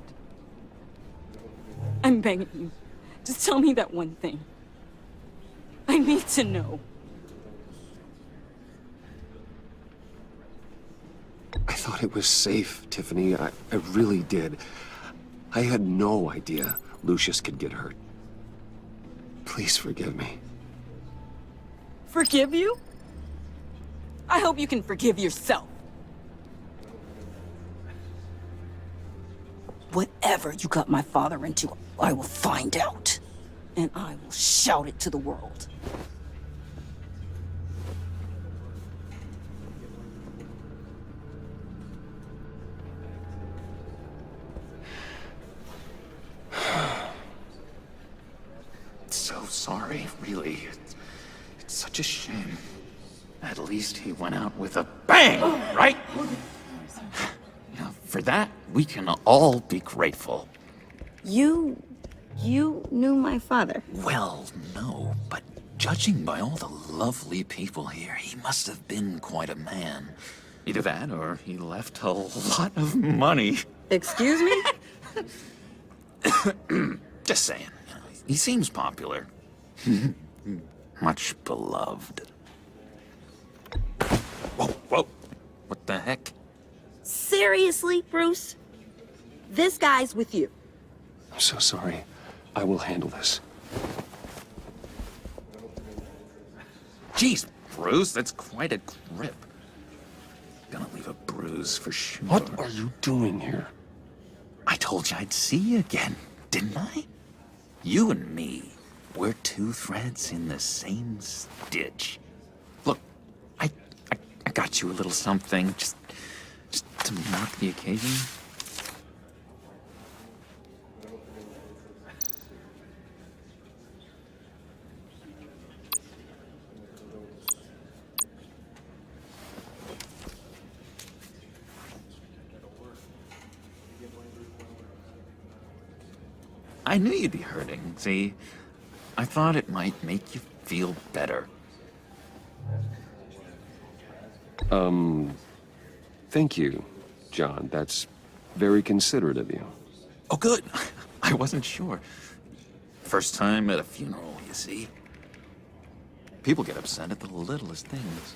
I'm begging you. Just tell me that one thing. I need to know. I thought it was safe, Tiffany. I really did. I had no idea Lucius could get hurt. Please forgive me. Forgive you? I hope you can forgive yourself. Whatever you got my father into, I will find out. And I will shout it to the world. So sorry, really. It's such a shame. At least he went out with a bang, right? Now, for that, we can all be grateful. You You knew my father. Well, no, but judging by all the lovely people here, he must have been quite a man. Either that, or he left a lot of money. Excuse me? Just saying. He seems popular. Much beloved. Whoa, whoa. What the heck? Seriously, Bruce? This guy's with you. I'm so sorry. I will handle this. Jeez, Bruce, that's quite a grip. Gonna leave a bruise for sure. What are you doing here? I told you I'd see you again, didn't I? You and me, we're two threads in the same stitch. Look, I got you a little something, just to mark the occasion. I knew you'd be hurting, see? I thought it might make you feel better. Thank you, John. That's very considerate of you. Oh, good. I wasn't sure. First time at a funeral, you see? People get upset at the littlest things.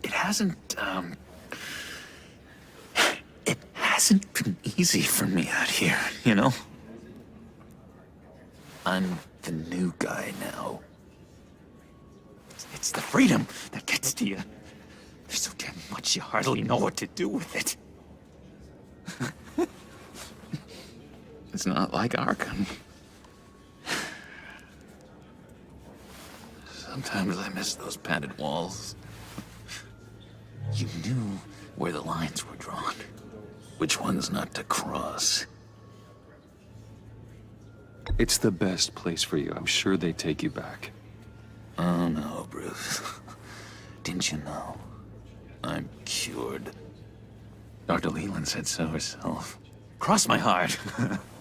It hasn't been easy for me out here, you know? I'm the new guy now. It's the freedom that gets to you. There's so damn much you hardly know what to do with it. It's not like Arkham. Sometimes I miss those padded walls. You knew where the lines were drawn. Which ones not to cross. It's the best place for you. I'm sure they take you back. Oh no, Bruce. Didn't you know? I'm cured. Dr. Leland said so herself. Cross my heart.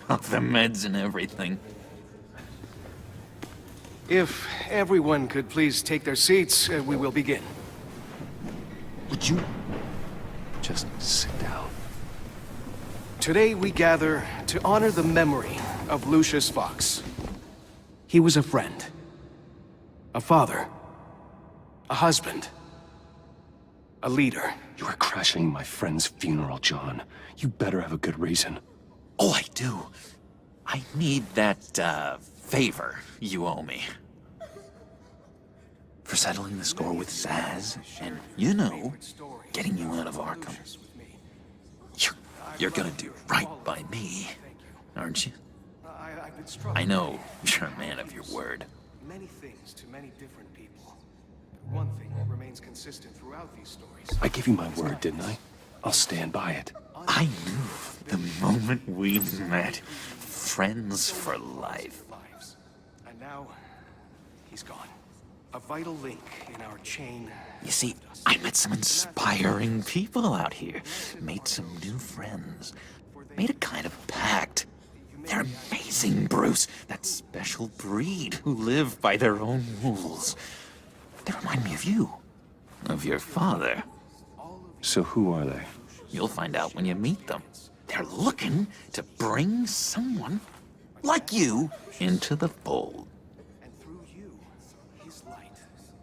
Off the meds and everything. If everyone could please take their seats, we will begin. Would you just sit down? Today we gather to honor the memory of Lucius Fox. He was a friend, a father, a husband, a leader. You are crashing my friend's funeral, John. You better have a good reason. Oh, I do. I need that, favor you owe me. For settling the score with Zaz, and, you know, getting you out of Arkham. You're gonna do right by me, aren't you? I know you're a man of your word. Many things to many different people. One thing remains consistent throughout these stories. I gave you my word, didn't I? I'll stand by it. I knew the moment we met. Friends for life. And now, he's gone. A vital link in our chain. You see, I met some inspiring people out here. Made some new friends. Made a kind of pact. They're amazing, Bruce. That special breed who live by their own rules. They remind me of you. Of your father. So who are they? You'll find out when you meet them. They're looking to bring someone like you into the fold. And through you, his light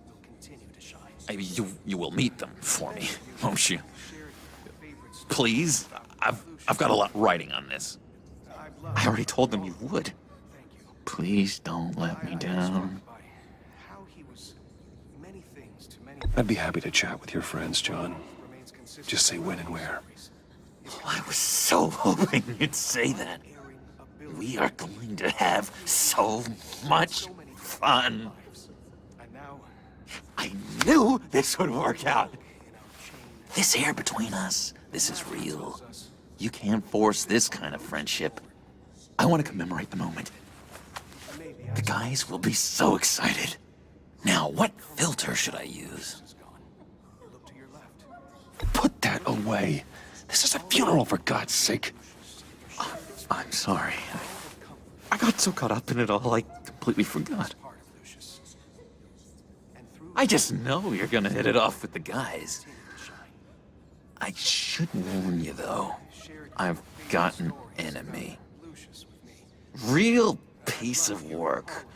will continue to shine. You will meet them for me, won't you? Please? I've got a lot writing on this. I already told them you would. Please don't let me down. I'd be happy to chat with your friends, John. Just say when and where. I was so hoping you'd say that. We are going to have so much fun. I knew this would work out. This air between us, this is real. You can't force this kind of friendship. I want to commemorate the moment. The guys will be so excited. Now, what filter should I use? Put that away. This is a funeral, for God's sake. I'm sorry. I got so caught up in it all, I completely forgot. I just know you're gonna hit it off with the guys. I should warn you, though. I've got an enemy. Real piece of work.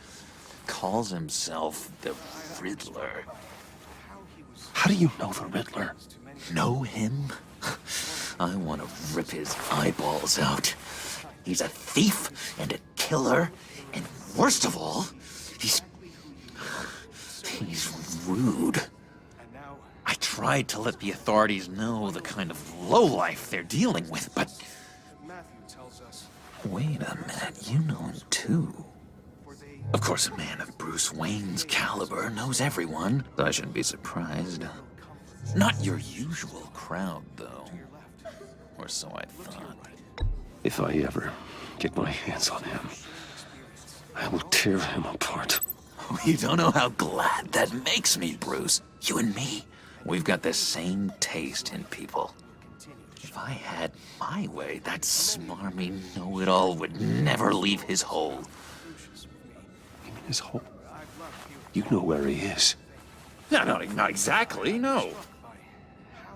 Calls himself the Riddler. How do you know the Riddler? Know him? I want to rip his eyeballs out. He's a thief and a killer, and worst of all, he's rude. I tried to let the authorities know the kind of lowlife they're dealing with, but... Wait a minute, you know him too. Of course, a man of Bruce Wayne's caliber knows everyone, so I shouldn't be surprised. Not your usual crowd, though. Or so I thought. If I ever get my hands on him, I will tear him apart. You don't know how glad that makes me, Bruce. You and me, we've got the same taste in people. If I had my way, that smarmy know-it-all would never leave his hole. His hole? You know where he is. No, not exactly, no.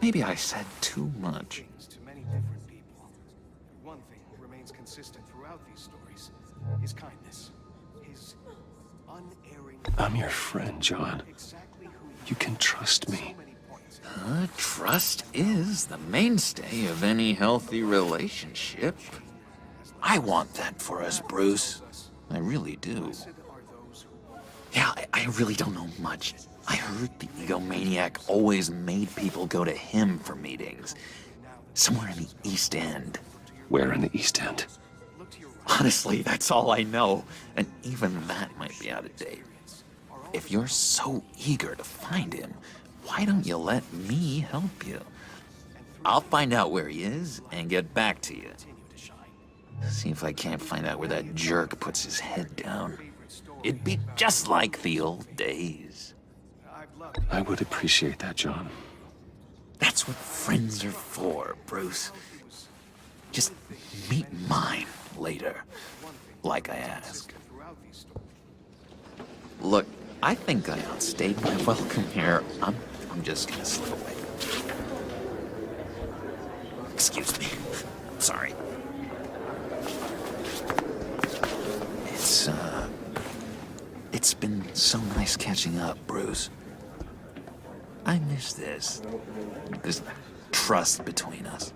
Maybe I said too much. One thing remains consistent throughout these stories: his kindness, his unerring... I'm your friend, John. You can trust me. Trust is the mainstay of any healthy relationship. I want that for us, Bruce. I really do. Yeah, I really don't know much. I heard the egomaniac always made people go to him for meetings. Somewhere in the East End. Where in the East End? Honestly, that's all I know. And even that might be out of date. If you're so eager to find him, why don't you let me help you? I'll find out where he is and get back to you. See if I can't find out where that jerk puts his head down. It'd be just like the old days. I would appreciate that, John. That's what friends are for, Bruce. Just meet mine later, like I asked. Look, I think I outstayed my welcome here. I'm just gonna slip away. Excuse me. Sorry. It's been so nice catching up, Bruce. I miss this trust between us.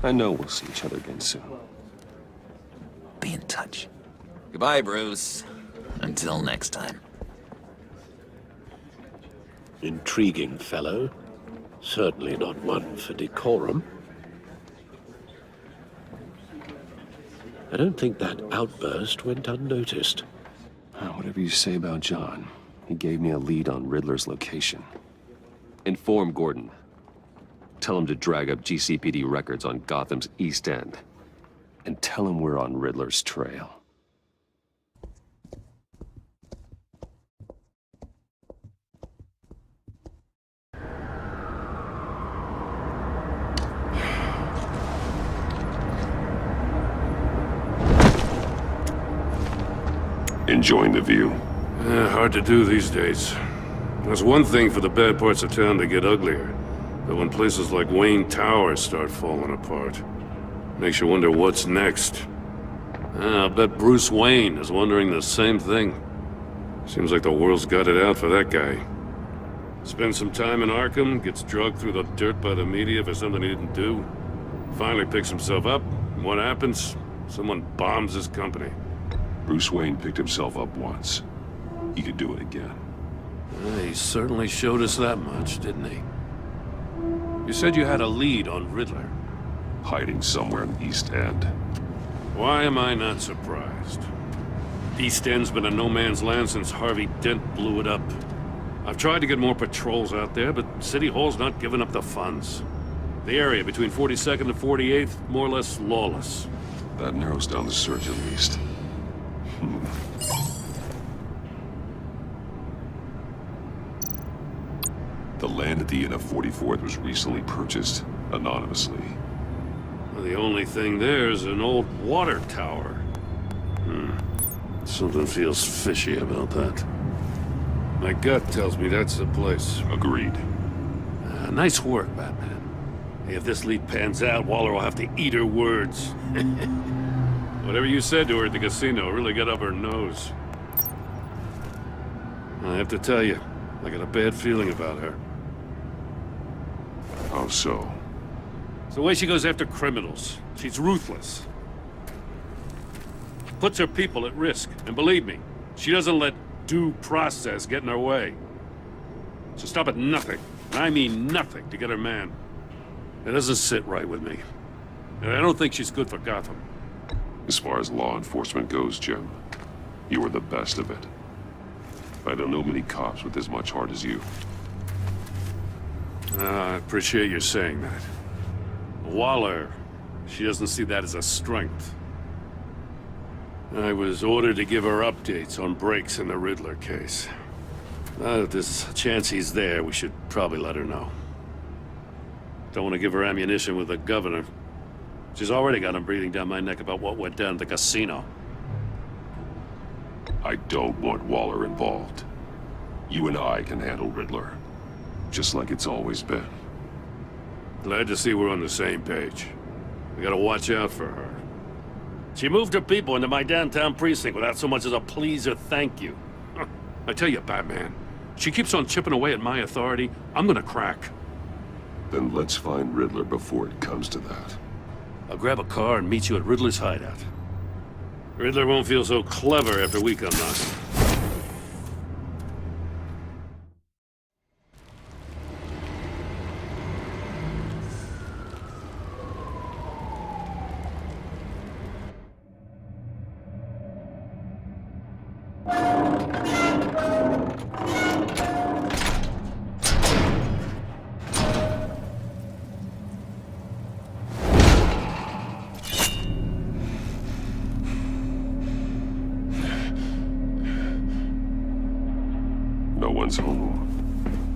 I know we'll see each other again soon. Be in touch. Goodbye, Bruce. Until next time. Intriguing fellow. Certainly not one for decorum. I don't think that outburst went unnoticed. Whatever you say about John, he gave me a lead on Riddler's location. Inform Gordon. Tell him to drag up GCPD records on Gotham's East End. And tell him we're on Riddler's trail. Enjoying the view? Hard to do these days. There's one thing for the bad parts of town to get uglier. But when places like Wayne Tower start falling apart, makes you wonder what's next. I bet Bruce Wayne is wondering the same thing. Seems like the world's got it out for that guy. Spends some time in Arkham, gets drugged through the dirt by the media for something he didn't do. Finally picks himself up, and what happens? Someone bombs his company. Bruce Wayne picked himself up once. He could do it again. He certainly showed us that much, didn't he? You said you had a lead on Riddler. Hiding somewhere in the East End. Why am I not surprised? East End's been a no-man's land since Harvey Dent blew it up. I've tried to get more patrols out there, but City Hall's not giving up the funds. The area between 42nd and 48th, more or less lawless. That narrows down the search at least. The land at the end of 44th was recently purchased anonymously. Well, the only thing there is an old water tower. Something feels fishy about that. My gut tells me that's the place. Agreed. Nice work, Batman. Hey, if this lead pans out, Waller will have to eat her words. Whatever you said to her at the casino really got up her nose. I have to tell you, I got a bad feeling about her. How so? It's the way she goes after criminals. She's ruthless. Puts her people at risk. And believe me, she doesn't let due process get in her way. She'll stop at nothing, and I mean nothing, to get her man. It doesn't sit right with me. And I don't think she's good for Gotham. As far as law enforcement goes, Jim, you are the best of it. I don't know many cops with as much heart as you. I appreciate you saying that. Waller, she doesn't see that as a strength. I was ordered to give her updates on breaks in the Riddler case. If there's a chance he's there, we should probably let her know. Don't want to give her ammunition with the governor. She's already got him breathing down my neck about what went down at the casino. I don't want Waller involved. You and I can handle Riddler, just like it's always been. Glad to see we're on the same page. We gotta watch out for her. She moved her people into my downtown precinct without so much as a please or thank you. I tell you, Batman, she keeps on chipping away at my authority, I'm gonna crack. Then let's find Riddler before it comes to that. I'll grab a car and meet you at Riddler's hideout. Riddler won't feel so clever after we come knocking.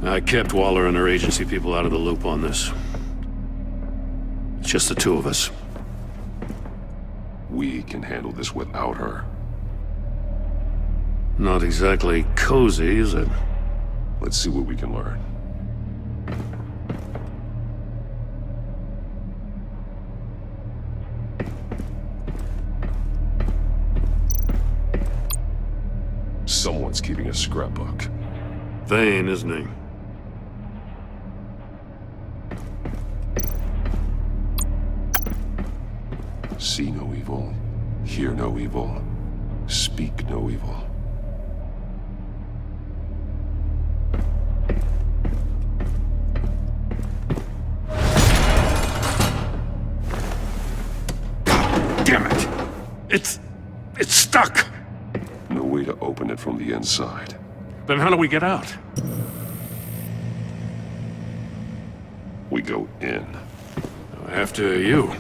I kept Waller and her agency people out of the loop on this. It's just the two of us. We can handle this without her. Not exactly cozy, is it? Let's see what we can learn. Someone's keeping a scrapbook. Vane, isn't he? See no evil, hear no evil, speak no evil. Damn it! It's stuck! No way to open it from the inside. Then how do we get out? We go in. After you.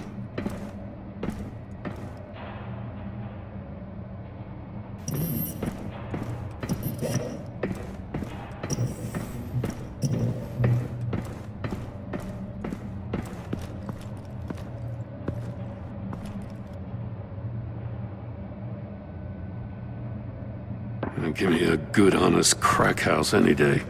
Give me a good, honest crack house any day.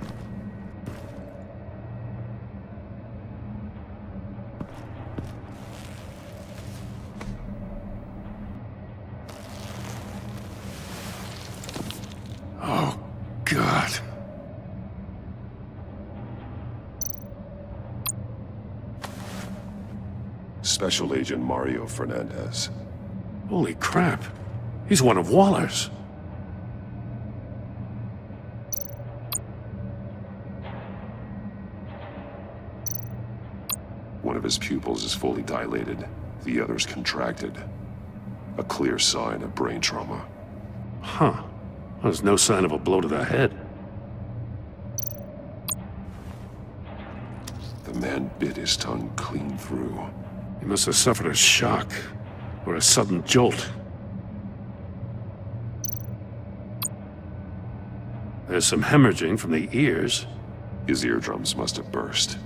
Oh, God. Special Agent Mario Fernandez. Holy crap. He's one of Waller's. One of his pupils is fully dilated, the other's contracted. A clear sign of brain trauma. Huh. There's no sign of a blow to the head. The man bit his tongue clean through. He must have suffered a shock, or a sudden jolt. There's some hemorrhaging from the ears. His eardrums must have burst.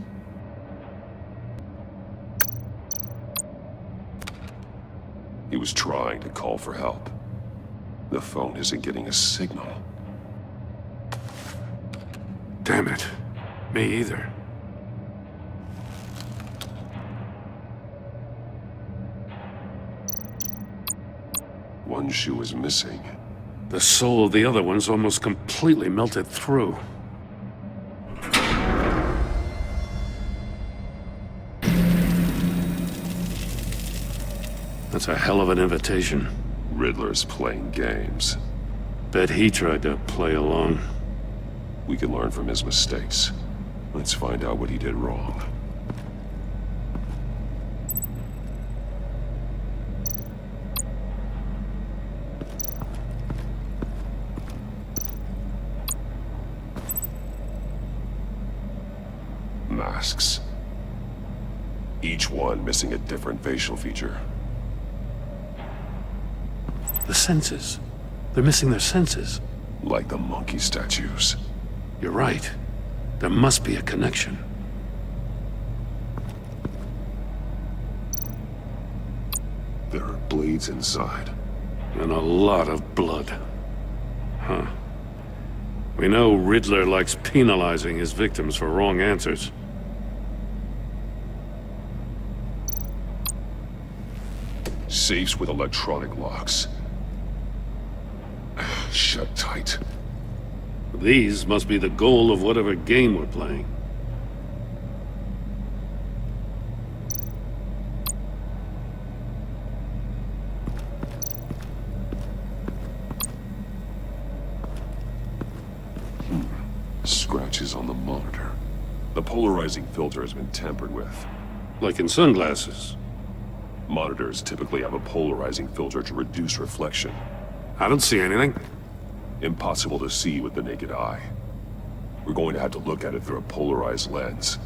He was trying to call for help. The phone isn't getting a signal. Damn it. Me either. One shoe is missing. The soul of the other one's almost completely melted through. That's a hell of an invitation. Riddler's playing games. Bet he tried to play along. We can learn from his mistakes. Let's find out what he did wrong. Masks. Each one missing a different facial feature. The senses. They're missing their senses. Like the monkey statues. You're right. There must be a connection. There are blades inside. And a lot of blood. Huh. We know Riddler likes penalizing his victims for wrong answers. Safes with electronic locks. Shut tight. These must be the goal of whatever game we're playing. Scratches on the monitor. The polarizing filter has been tampered with. Like in sunglasses. Monitors typically have a polarizing filter to reduce reflection. I don't see anything. Impossible to see with the naked eye. We're going to have to look at it through a polarized lens.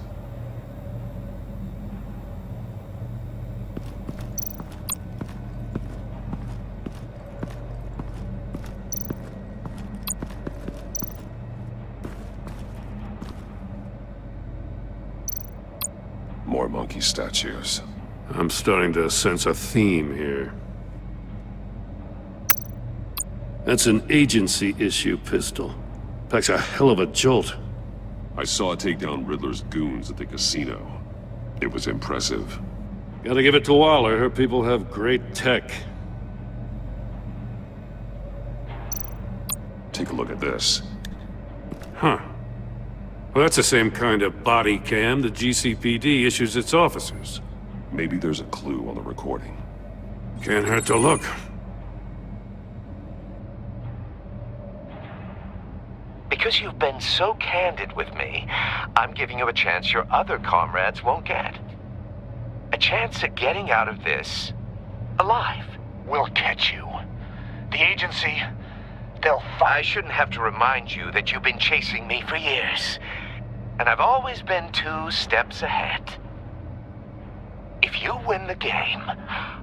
More monkey statues. I'm starting to sense a theme here. That's an agency-issue pistol. Packs a hell of a jolt. I saw it take down Riddler's goons at the casino. It was impressive. Gotta give it to Waller. Her people have great tech. Take a look at this. Huh. Well, that's the same kind of body cam the GCPD issues its officers. Maybe there's a clue on the recording. Can't hurt to look. Because you've been so candid with me, I'm giving you a chance your other comrades won't get. A chance at getting out of this alive. We'll catch you. The agency, they'll I shouldn't have to remind you that you've been chasing me for years. And I've always been 2 steps ahead. If you win the game,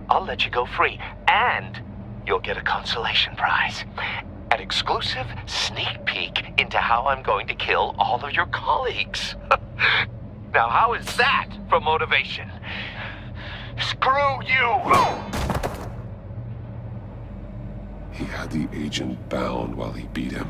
I'll let you go free. And you'll get a consolation prize. An exclusive sneak peek into how I'm going to kill all of your colleagues. Now, how is that for motivation? Screw you! He had the agent bound while he beat him.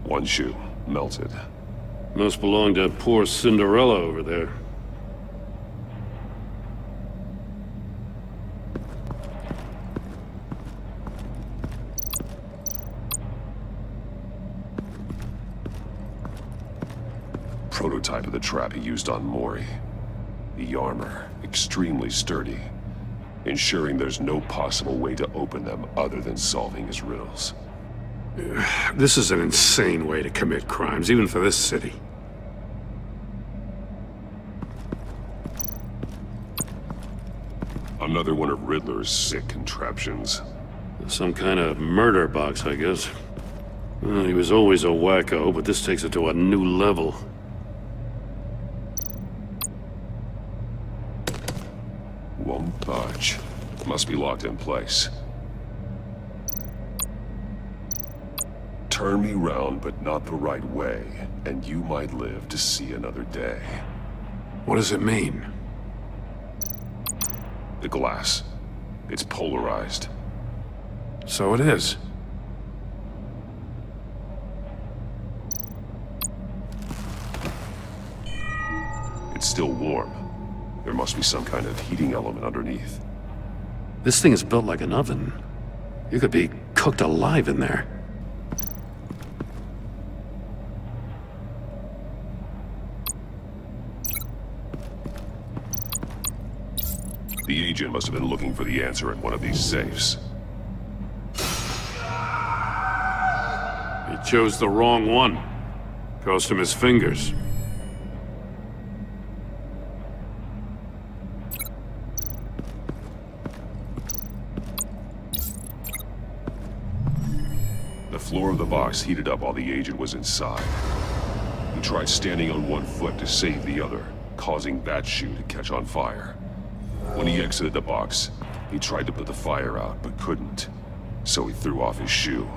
One shoe, melted. Must belong to poor Cinderella over there. Prototype of the trap he used on Mori. The armor, extremely sturdy, ensuring there's no possible way to open them other than solving his riddles. This is an insane way to commit crimes, even for this city. Another one of Riddler's sick contraptions. Some kind of murder box, I guess. Well, he was always a wacko, but this takes it to a new level. must be locked in place. Turn me round, but not the right way, and you might live to see another day. What does it mean? The glass. It's polarized. So it is. It's still warm. There must be some kind of heating element underneath. This thing is built like an oven. You could be cooked alive in there. The agent must have been looking for the answer in one of these safes. He chose the wrong one. Cost him his fingers. The floor of the box heated up while the agent was inside. He tried standing on one foot to save the other, causing that shoe to catch on fire. When he exited the box, he tried to put the fire out, but couldn't. So he threw off his shoe.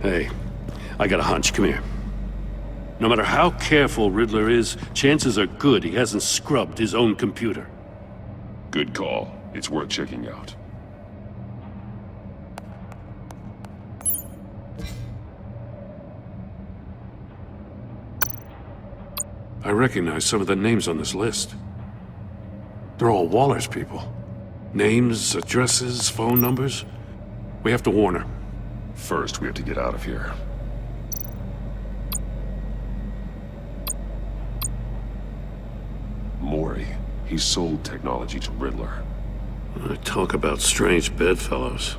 Hey, I got a hunch. Come here. No matter how careful Riddler is, chances are good he hasn't scrubbed his own computer. Good call. It's worth checking out. I recognize some of the names on this list. They're all Waller's people. Names, addresses, phone numbers. We have to warn her. First, we have to get out of here. Mori. He sold technology to Riddler. Talk about strange bedfellows.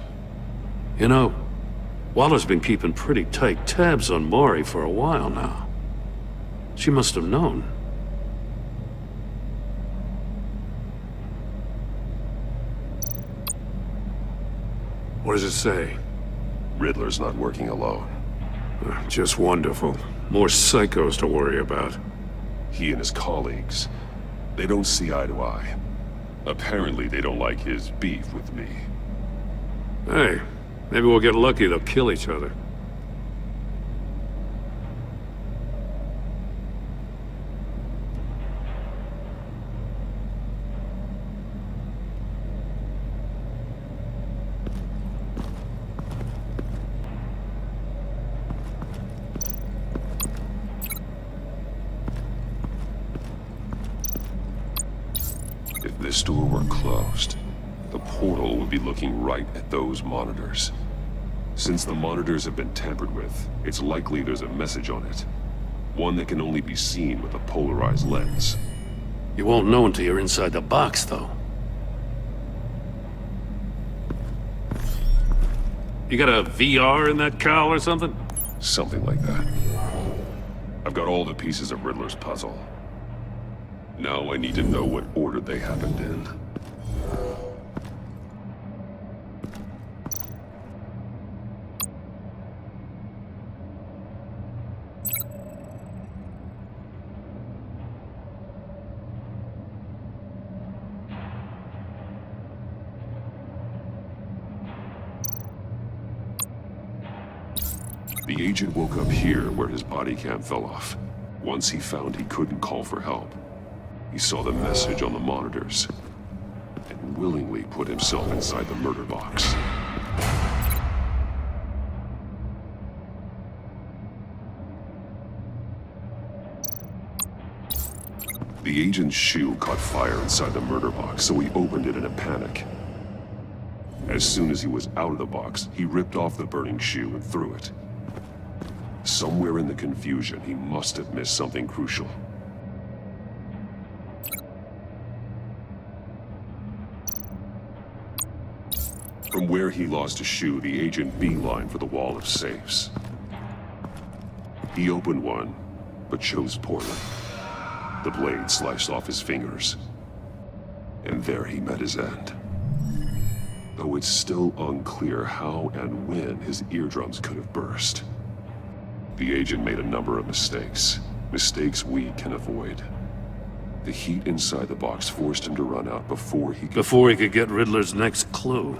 You know, Waller's been keeping pretty tight tabs on Mori for a while now. She must have known. What does it say? Riddler's not working alone. Just wonderful. More psychos to worry about. He and his colleagues, they don't see eye to eye. Apparently they don't like his beef with me. Hey, maybe we'll get lucky they'll kill each other. If this door were closed, the portal would be looking right at those monitors. Since the monitors have been tampered with, it's likely there's a message on it. One that can only be seen with a polarized lens. You won't know until you're inside the box, though. You got a VR in that cowl or something? Something like that. I've got all the pieces of Riddler's puzzle. Now I need to know what order they happened in. The agent woke up here where his body cam fell off. Once he found he couldn't call for help, he saw the message on the monitors and willingly put himself inside the murder box. The agent's shoe caught fire inside the murder box, so he opened it in a panic. As soon as he was out of the box, he ripped off the burning shoe and threw it. Somewhere in the confusion, he must have missed something crucial. From where he lost a shoe, the agent beelined for the wall of safes. He opened one, but chose poorly. The blade sliced off his fingers. And there he met his end. Though it's still unclear how and when his eardrums could have burst. The agent made a number of mistakes. Mistakes we can avoid. The heat inside the box forced him to run out before he could get Riddler's next clue.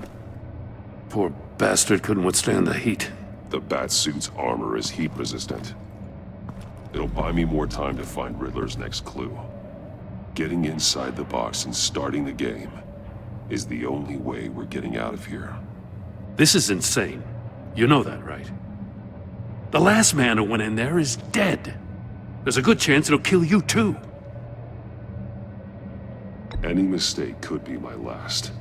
Poor bastard couldn't withstand the heat. The Batsuit's armor is heat resistant. It'll buy me more time to find Riddler's next clue. Getting inside the box and starting the game is the only way we're getting out of here. This is insane. You know that, right? The last man who went in there is dead. There's a good chance it'll kill you too. Any mistake could be my last.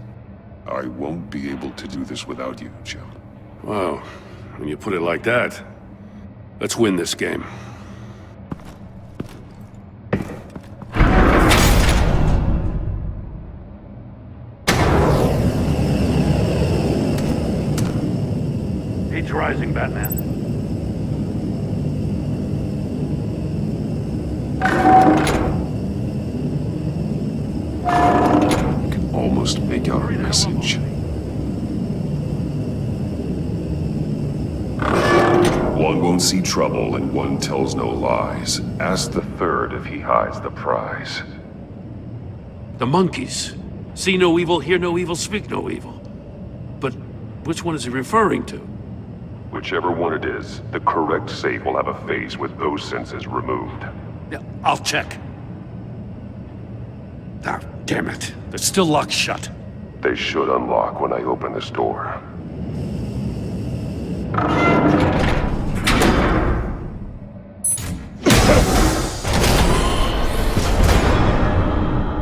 I won't be able to do this without you, Jim. Wow, when you put it like that, let's win this game. Heat's rising, Batman. Almost make out a message. One won't see trouble and one tells no lies. Ask the third if he hides the prize. The monkeys. See no evil, hear no evil, speak no evil. But which one is he referring to? Whichever one it is, the correct safe will have a face with those senses removed. Yeah, I'll check. Ah, damn it. They're still locked shut. They should unlock when I open this door.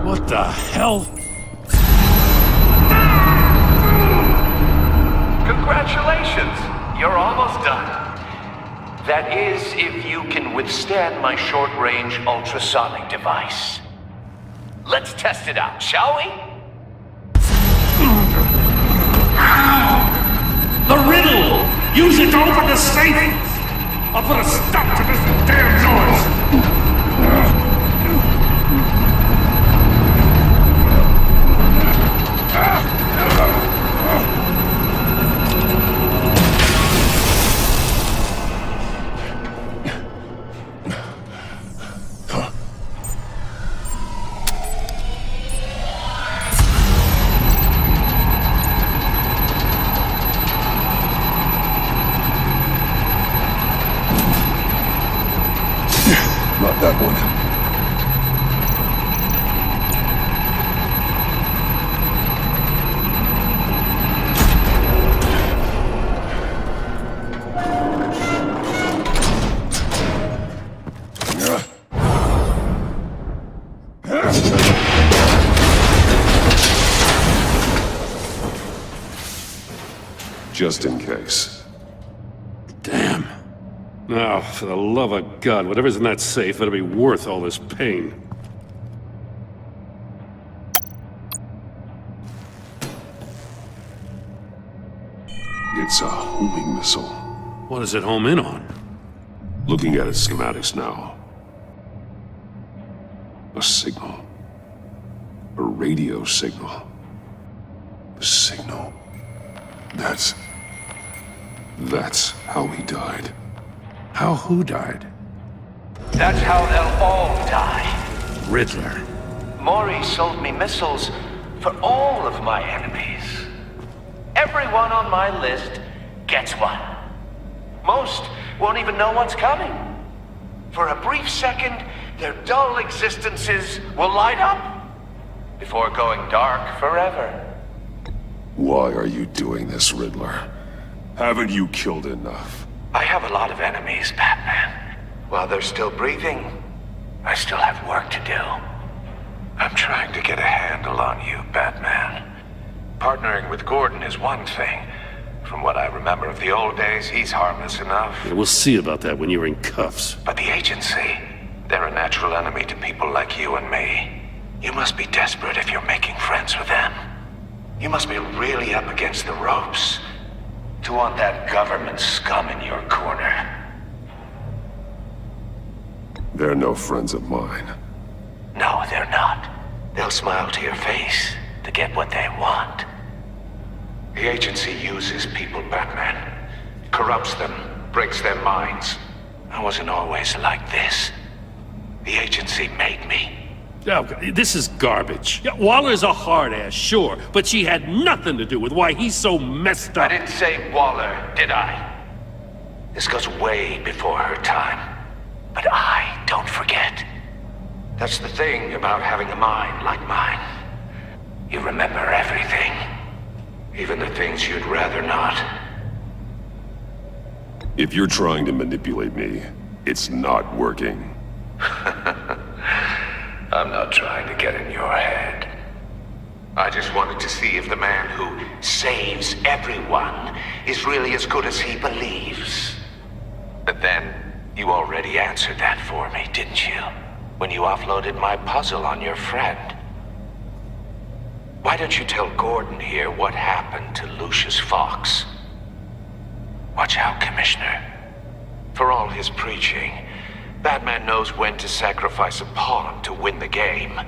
What the hell? Congratulations! You're almost done. That is, if you can withstand my short-range ultrasonic device. Let's test it out, shall we? The riddle! Use it to open the safe! I'll put a stop to this damn noise! Not that one. Just in case. Damn. Now, for the love of God, whatever's in that safe better be worth all this pain. It's a homing missile. What does it home in on? Looking at its schematics now. A signal. A radio signal. A signal. That's how he died. How who died? That's how they'll all die. Riddler. Mori sold me missiles for all of my enemies. Everyone on my list gets one. Most won't even know what's coming. For a brief second, their dull existences will light up before going dark forever. Why are you doing this, Riddler? Haven't you killed enough? I have a lot of enemies, Batman. While they're still breathing, I still have work to do. I'm trying to get a handle on you, Batman. Partnering with Gordon is one thing. From what I remember of the old days, he's harmless enough. Yeah, we'll see about that when you're in cuffs. But the agency, they're a natural enemy to people like you and me. You must be desperate if you're making friends with them. You must be really up against the ropes to want that government scum in your corner. They're no friends of mine. No, they're not. They'll smile to your face to get what they want. The agency uses people, Batman. Corrupts them, breaks their minds. I wasn't always like this. The agency made me. Oh, this is garbage. Yeah, Waller's a hard-ass, sure, but she had nothing to do with why he's so messed up. I didn't say Waller, did I? This goes way before her time. But I don't forget. That's the thing about having a mind like mine. You remember everything. Even the things you'd rather not. If you're trying to manipulate me, it's not working. I'm not trying to get in your head. I just wanted to see if the man who saves everyone is really as good as he believes. But then, you already answered that for me, didn't you? When you offloaded my puzzle on your friend. Why don't you tell Gordon here what happened to Lucius Fox? Watch out, Commissioner. For all his preaching, Batman knows when to sacrifice a pawn to win the game.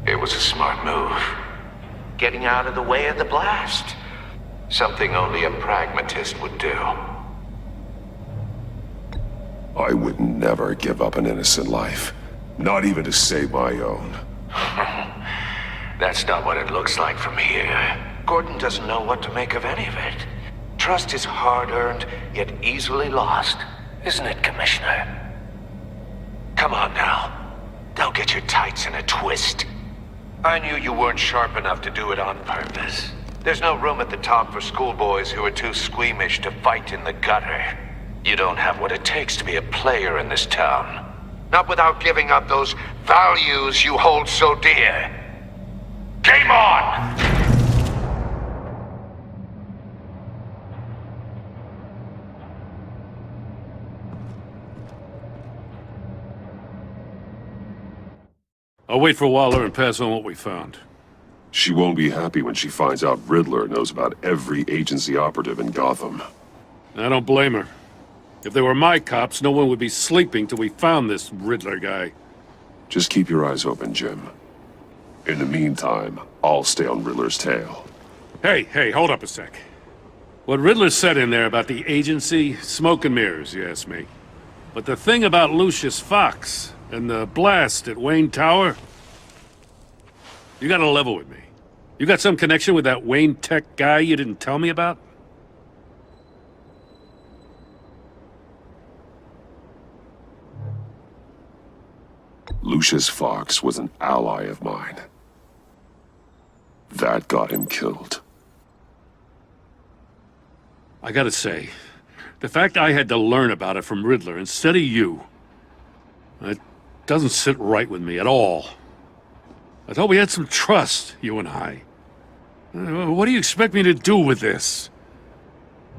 It was a smart move. Getting out of the way of the blast. Something only a pragmatist would do. I would never give up an innocent life. Not even to save my own. That's not what it looks like from here. Gordon doesn't know what to make of any of it. Trust is hard-earned, yet easily lost. Isn't it, Commissioner? Come on now. Don't get your tights in a twist. I knew you weren't sharp enough to do it on purpose. There's no room at the top for schoolboys who are too squeamish to fight in the gutter. You don't have what it takes to be a player in this town. Not without giving up those values you hold so dear. Game on! I'll wait for Waller and pass on what we found. She won't be happy when she finds out Riddler knows about every agency operative in Gotham. I don't blame her. If they were my cops, no one would be sleeping till we found this Riddler guy. Just keep your eyes open, Jim. In the meantime, I'll stay on Riddler's tail. Hey, hold up a sec. What Riddler said in there about the agency, smoke and mirrors, you ask me. But the thing about Lucius Fox and the blast at Wayne Tower, you gotta level with me. You got some connection with that Wayne Tech guy you didn't tell me about? Lucius Fox was an ally of mine. That got him killed. I gotta say, the fact I had to learn about it from Riddler instead of you, it doesn't sit right with me at all. I thought we had some trust, you and I. What do you expect me to do with this?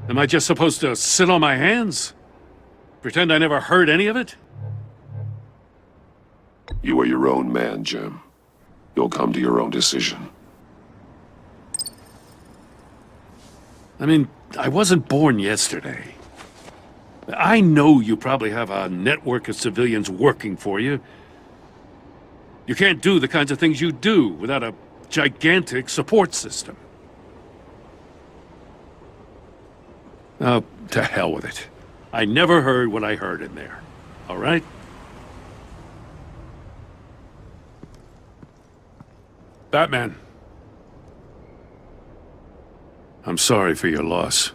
Am I just supposed to sit on my hands? Pretend I never heard any of it? You are your own man, Jim. You'll come to your own decision. I mean, I wasn't born yesterday. I know you probably have a network of civilians working for you. You can't do the kinds of things you do without a gigantic support system. Oh, to hell with it. I never heard what I heard in there. All right? Batman. I'm sorry for your loss.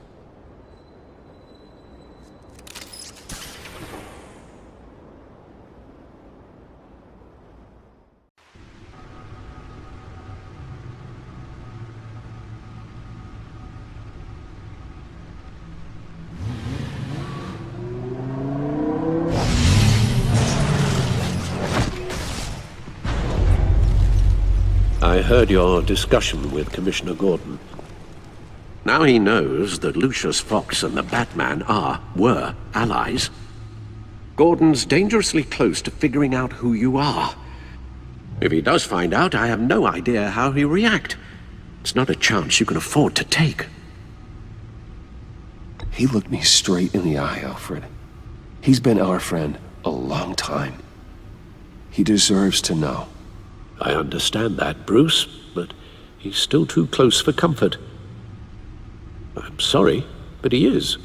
I heard your discussion with Commissioner Gordon. Now he knows that Lucius Fox and the Batman were allies. Gordon's dangerously close to figuring out who you are. If he does find out, I have no idea how he'll react. It's not a chance you can afford to take. He looked me straight in the eye, Alfred. He's been our friend a long time. He deserves to know. I understand that, Bruce, but he's still too close for comfort. I'm sorry, but he is.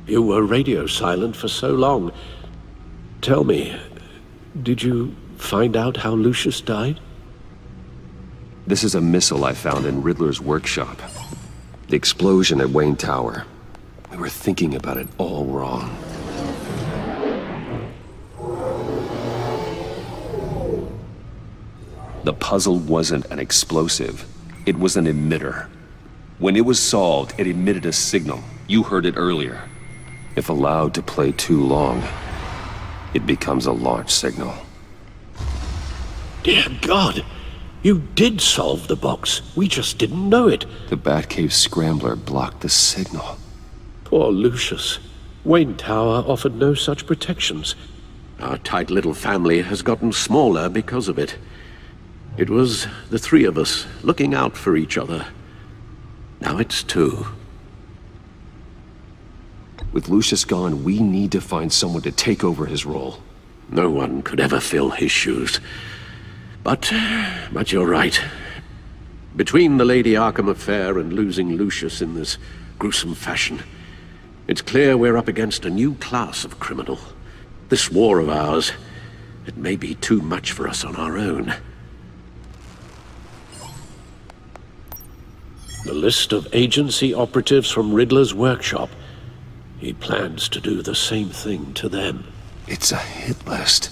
You were radio silent for so long. Tell me, did you find out how Lucius died? This is a missile I found in Riddler's workshop. The explosion at Wayne Tower. We were thinking about it all wrong. The puzzle wasn't an explosive. It was an emitter. When it was solved, it emitted a signal. You heard it earlier. If allowed to play too long, it becomes a launch signal. Dear God! You did solve the box. We just didn't know it. The Batcave scrambler blocked the signal. Poor Lucius. Wayne Tower offered no such protections. Our tight little family has gotten smaller because of it. It was the three of us looking out for each other. Now it's two. With Lucius gone, we need to find someone to take over his role. No one could ever fill his shoes. But you're right. Between the Lady Arkham affair and losing Lucius in this gruesome fashion, it's clear we're up against a new class of criminal. This war of ours, it may be too much for us on our own. The list of agency operatives from Riddler's workshop. He plans to do the same thing to them. It's a hit list.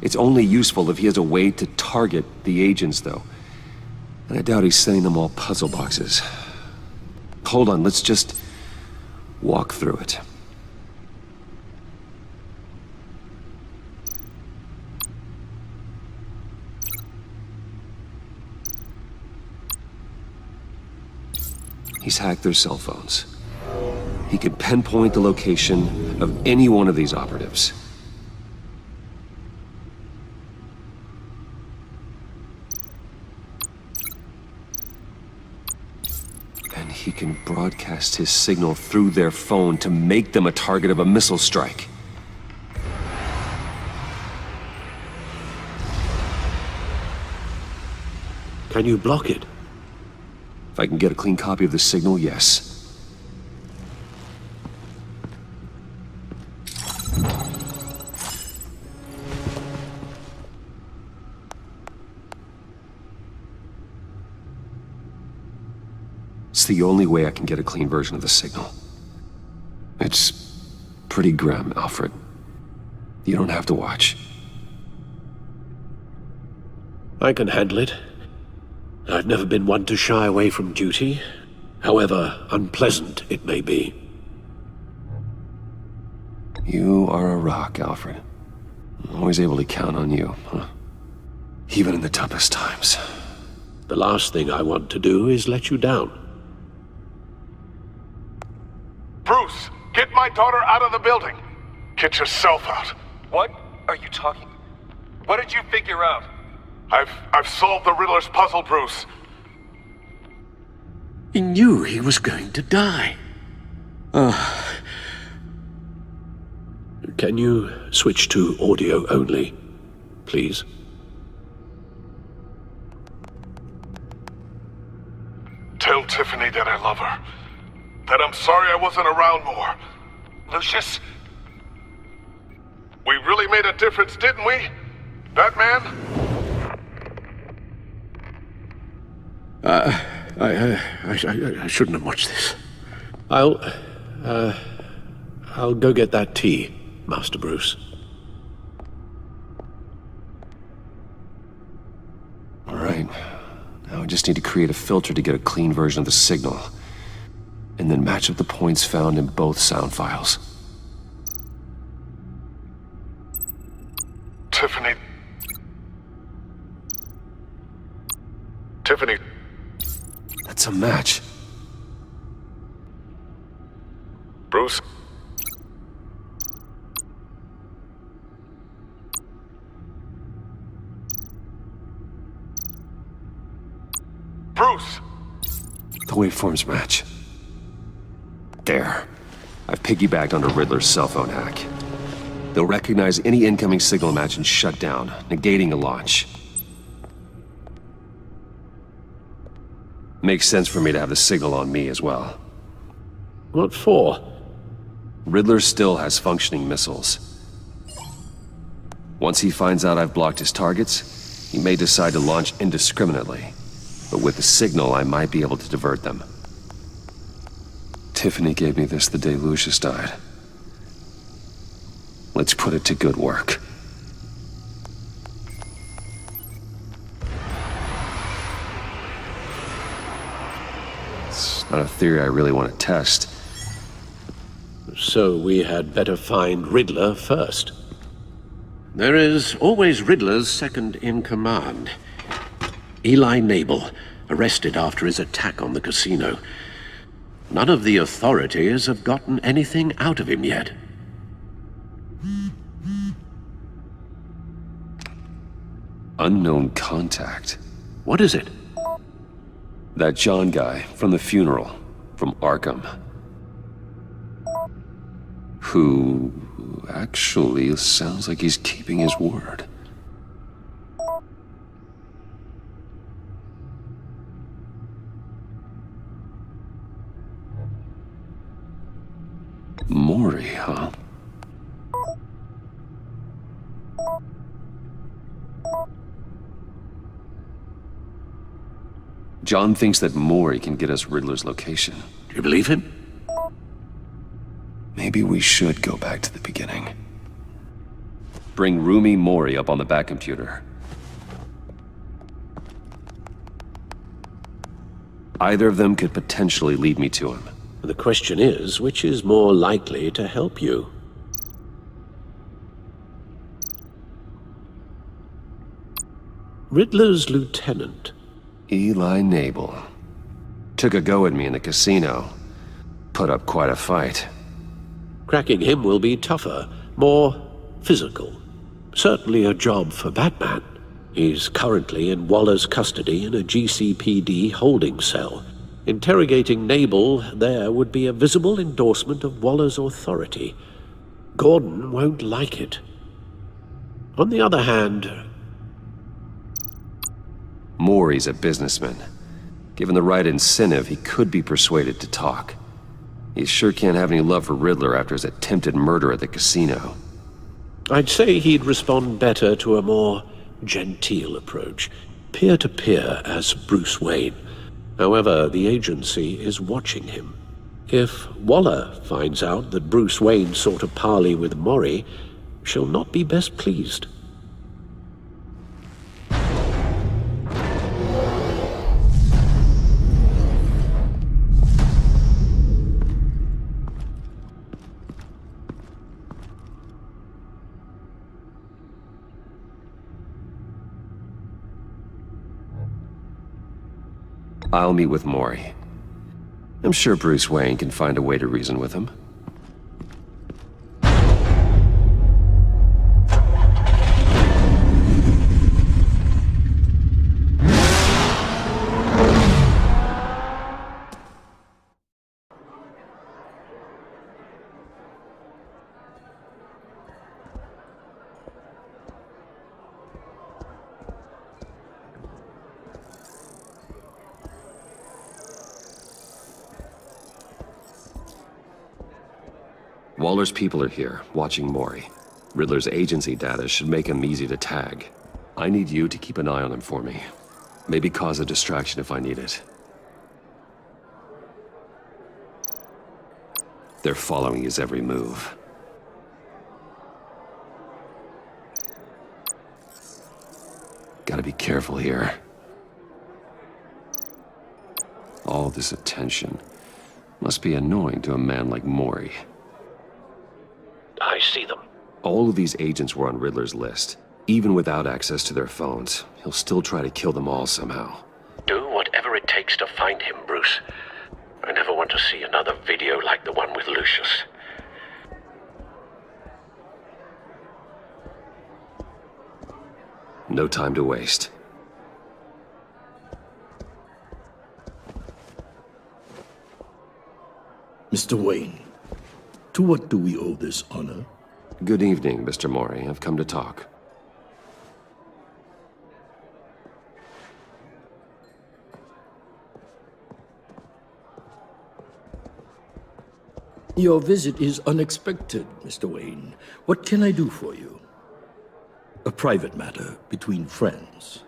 It's only useful if he has a way to target the agents, though. And I doubt he's sending them all puzzle boxes. Hold on, let's just walk through it. He's hacked their cell phones. He can pinpoint the location of any one of these operatives. And he can broadcast his signal through their phone to make them a target of a missile strike. Can you block it? If I can get a clean copy of the signal, yes. It's the only way I can get a clean version of the signal. It's pretty grim, Alfred. You don't have to watch. I can handle it. I've never been one to shy away from duty, however unpleasant it may be. You are a rock, Alfred. I'm always able to count on you, huh? Even in the toughest times. The last thing I want to do is let you down. Bruce, get my daughter out of the building. Get yourself out. What are you talking? What did you figure out? I've solved the Riddler's puzzle, Bruce. He knew he was going to die. Can you switch to audio only, please? Tell Tiffany that I love her. That I'm sorry I wasn't around more. Lucius? We really made a difference, didn't we? Batman? I shouldn't have watched this. I'll go get that tea, Master Bruce. All right. Now I just need to create a filter to get a clean version of the signal. And then match up the points found in both sound files. Tiffany. Tiffany. That's a match. Bruce. Bruce. The waveforms match. There. I've piggybacked onto Riddler's cell phone hack. They'll recognize any incoming signal match and shut down, negating a launch. Makes sense for me to have the signal on me as well. What for? Riddler still has functioning missiles. Once he finds out I've blocked his targets, he may decide to launch indiscriminately. But with the signal, I might be able to divert them. Tiffany gave me this the day Lucius died. Let's put it to good work. It's not a theory I really want to test. So we had better find Riddler first. There is always Riddler's second in command. Eli Nabel, arrested after his attack on the casino. None of the authorities have gotten anything out of him yet. Unknown contact. What is it? That John guy from the funeral, from Arkham. Who actually sounds like he's keeping his word. Mori, huh? John thinks that Mori can get us Riddler's location. Do you believe him? Maybe we should go back to the beginning. Bring Rumi Mori up on the back computer. Either of them could potentially lead me to him. The question is, which is more likely to help you? Riddler's lieutenant. Eli Nabel. Took a go at me in the casino. Put up quite a fight. Cracking him will be tougher, more physical. Certainly a job for Batman. He's currently in Waller's custody in a GCPD holding cell. Interrogating Nabel there would be a visible endorsement of Waller's authority. Gordon won't like it. On the other hand... Mori's a businessman. Given the right incentive, he could be persuaded to talk. He sure can't have any love for Riddler after his attempted murder at the casino. I'd say he'd respond better to a more genteel approach, peer-to-peer as Bruce Wayne. However, the agency is watching him. If Waller finds out that Bruce Wayne sought a parley with Mori, she'll not be best pleased. I'll meet with Mori. I'm sure Bruce Wayne can find a way to reason with him. Waller's people are here, watching Mori. Riddler's agency data should make him easy to tag. I need you to keep an eye on him for me. Maybe cause a distraction if I need it. They're following his every move. Gotta be careful here. All this attention must be annoying to a man like Mori. I see them. All of these agents were on Riddler's list. Even without access to their phones, he'll still try to kill them all somehow. Do whatever it takes to find him, Bruce. I never want to see another video like the one with Lucius. No time to waste. Mr. Wayne, to what do we owe this honor? Good evening, Mr. Mori. I've come to talk. Your visit is unexpected, Mr. Wayne. What can I do for you? A private matter between friends.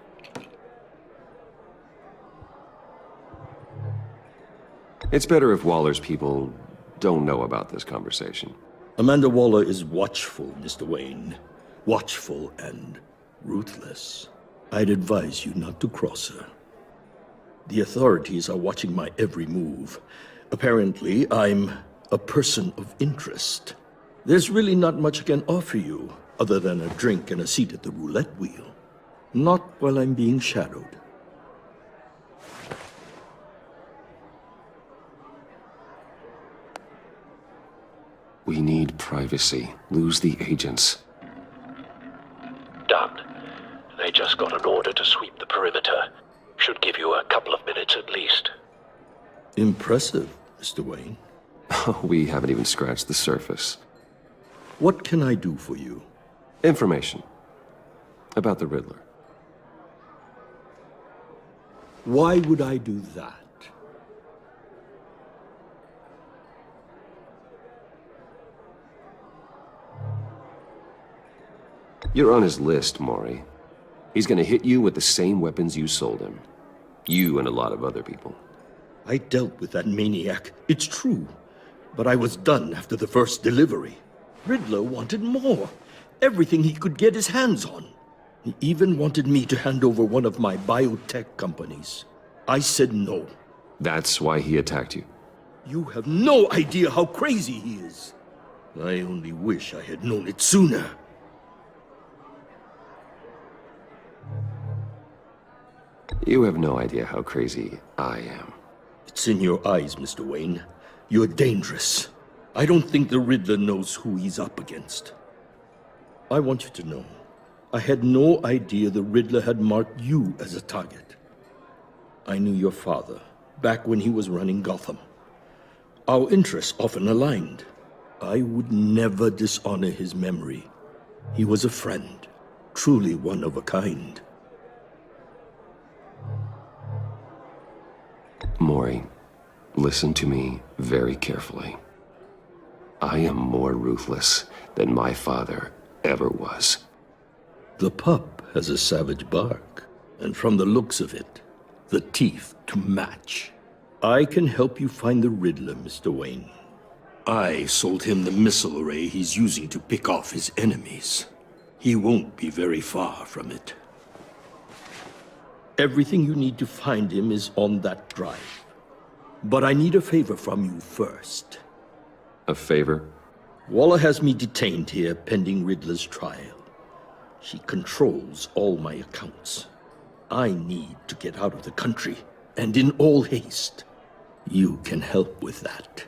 It's better if Waller's people don't know about this conversation. Amanda Waller is watchful, Mr. Wayne. Watchful and ruthless. I'd advise you not to cross her. The authorities are watching my every move. Apparently, I'm a person of interest. There's really not much I can offer you, other than a drink and a seat at the roulette wheel. Not while I'm being shadowed. We need privacy. Lose the agents. Done. They just got an order to sweep the perimeter. Should give you a couple of minutes at least. Impressive, Mr. Wayne. We haven't even scratched the surface. What can I do for you? Information. About the Riddler. Why would I do that? You're on his list, Mori. He's gonna hit you with the same weapons you sold him. You and a lot of other people. I dealt with that maniac, it's true. But I was done after the first delivery. Riddler wanted more. Everything he could get his hands on. He even wanted me to hand over one of my biotech companies. I said no. That's why he attacked you. You have no idea how crazy he is. I only wish I had known it sooner. You have no idea how crazy I am. It's in your eyes, Mr. Wayne. You're dangerous. I don't think the Riddler knows who he's up against. I want you to know, I had no idea the Riddler had marked you as a target. I knew your father, back when he was running Gotham. Our interests often aligned. I would never dishonor his memory. He was a friend, truly one of a kind. Mori, listen to me very carefully. I am more ruthless than my father ever was. The pup has a savage bark, and from the looks of it, the teeth to match. I can help you find the Riddler, Mr. Wayne. I sold him the missile array he's using to pick off his enemies. He won't be very far from it. Everything you need to find him is on that drive. But I need a favor from you first. A favor? Waller has me detained here pending Riddler's trial. She controls all my accounts. I need to get out of the country, and in all haste. You can help with that.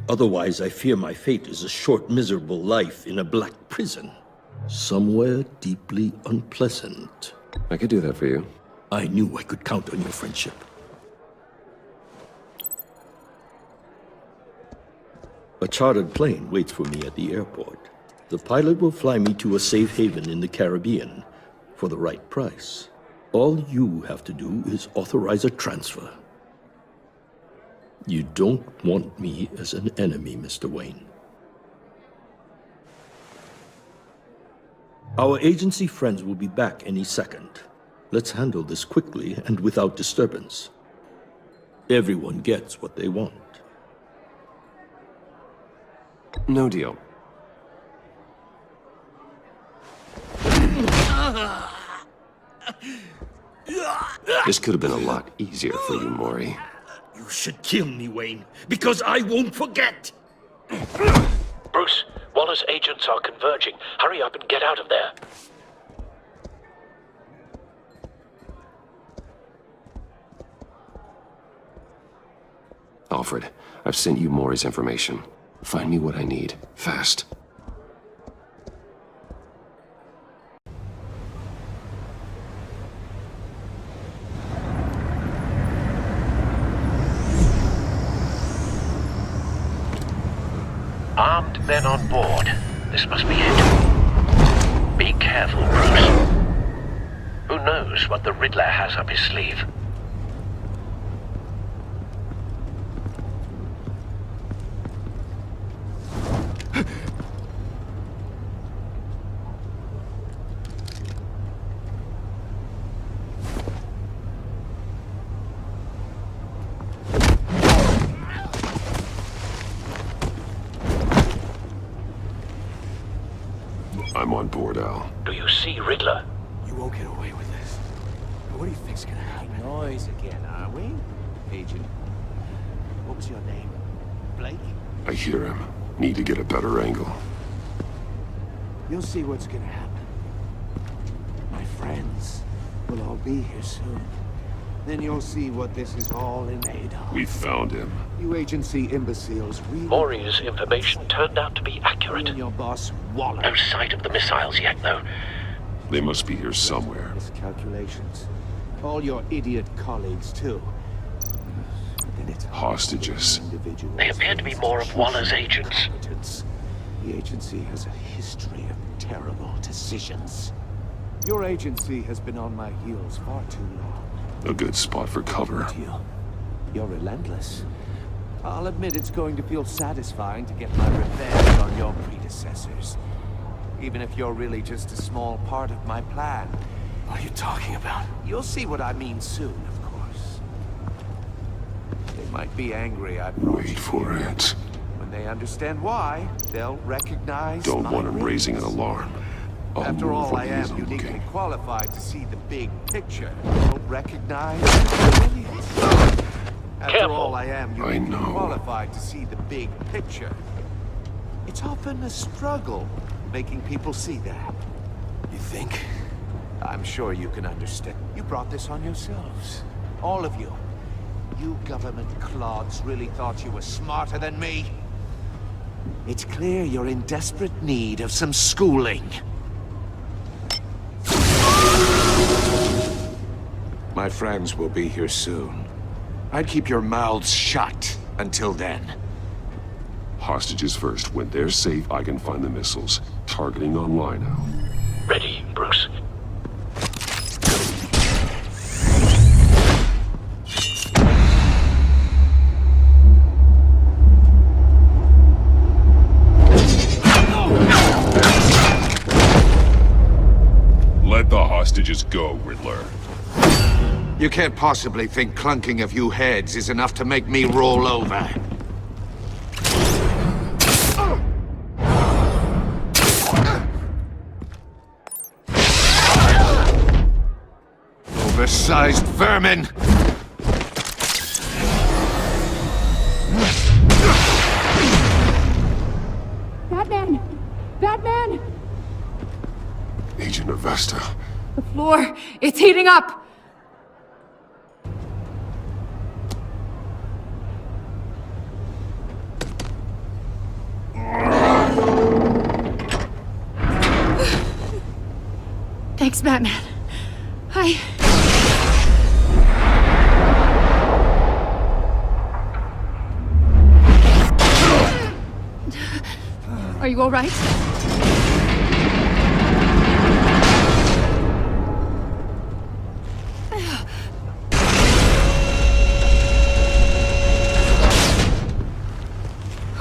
Otherwise, I fear my fate is a short, miserable life in a black prison. Somewhere deeply unpleasant. I could do that for you. I knew I could count on your friendship. A chartered plane waits for me at the airport. The pilot will fly me to a safe haven in the Caribbean for the right price. All you have to do is authorize a transfer. You don't want me as an enemy, Mr. Wayne. Our agency friends will be back any second. Let's handle this quickly and without disturbance. Everyone gets what they want. No deal. This could have been a lot easier for you, Mori. You should kill me, Wayne, because I won't forget! Bruce, Waller's agents are converging. Hurry up and get out of there. Alfred, I've sent you Mori's information. Find me what I need, fast. Armed men on board. This must be it. Be careful, Bruce. Who knows what the Riddler has up his sleeve? I'm on board, Al. Do you see Riddler? You won't get away with this. What do you think's gonna happen? Noise again, are we? Agent. What was your name? Blake? I hear him. Need to get a better angle. You'll see what's gonna happen. My friends will all be here soon. Then you'll see what this is all made of. We found him. You agency imbeciles really... Mori's information turned out to be accurate. You and your boss, Waller. No sight of the missiles yet, though. They must be here somewhere. Miscalculations. All your idiot colleagues, too. Hostages. They appear to be more of Waller's agents. The agency has a history of terrible decisions. Your agency has been on my heels far too long. A good spot for cover. You're relentless. I'll admit it's going to feel satisfying to get my revenge on your predecessors. Even if you're really just a small part of my plan. What are you talking about? You'll see what I mean soon, of course. They might be angry I brought Wait for it. When they understand why, they'll recognize Don't my want him wins. raising an alarm. I'll After move all, when I he am isn't uniquely looking. qualified to see the big picture. Don't recognize the brilliance. After all, I am uniquely qualified to see the big picture. It's often a struggle making people see that. You think? I'm sure you can understand. You brought this on yourselves. All of you. You government clods really thought you were smarter than me? It's clear you're in desperate need of some schooling. My friends will be here soon. I'd keep your mouths shut until then. Hostages first. When they're safe, I can find the missiles. Targeting online now. Ready, Bruce. Let the hostages go, Riddler. You can't possibly think clunking a few heads is enough to make me roll over. Oversized vermin! Batman! Batman! Agent Avesta. The floor, it's heating up! Thanks, Batman. Are you all right?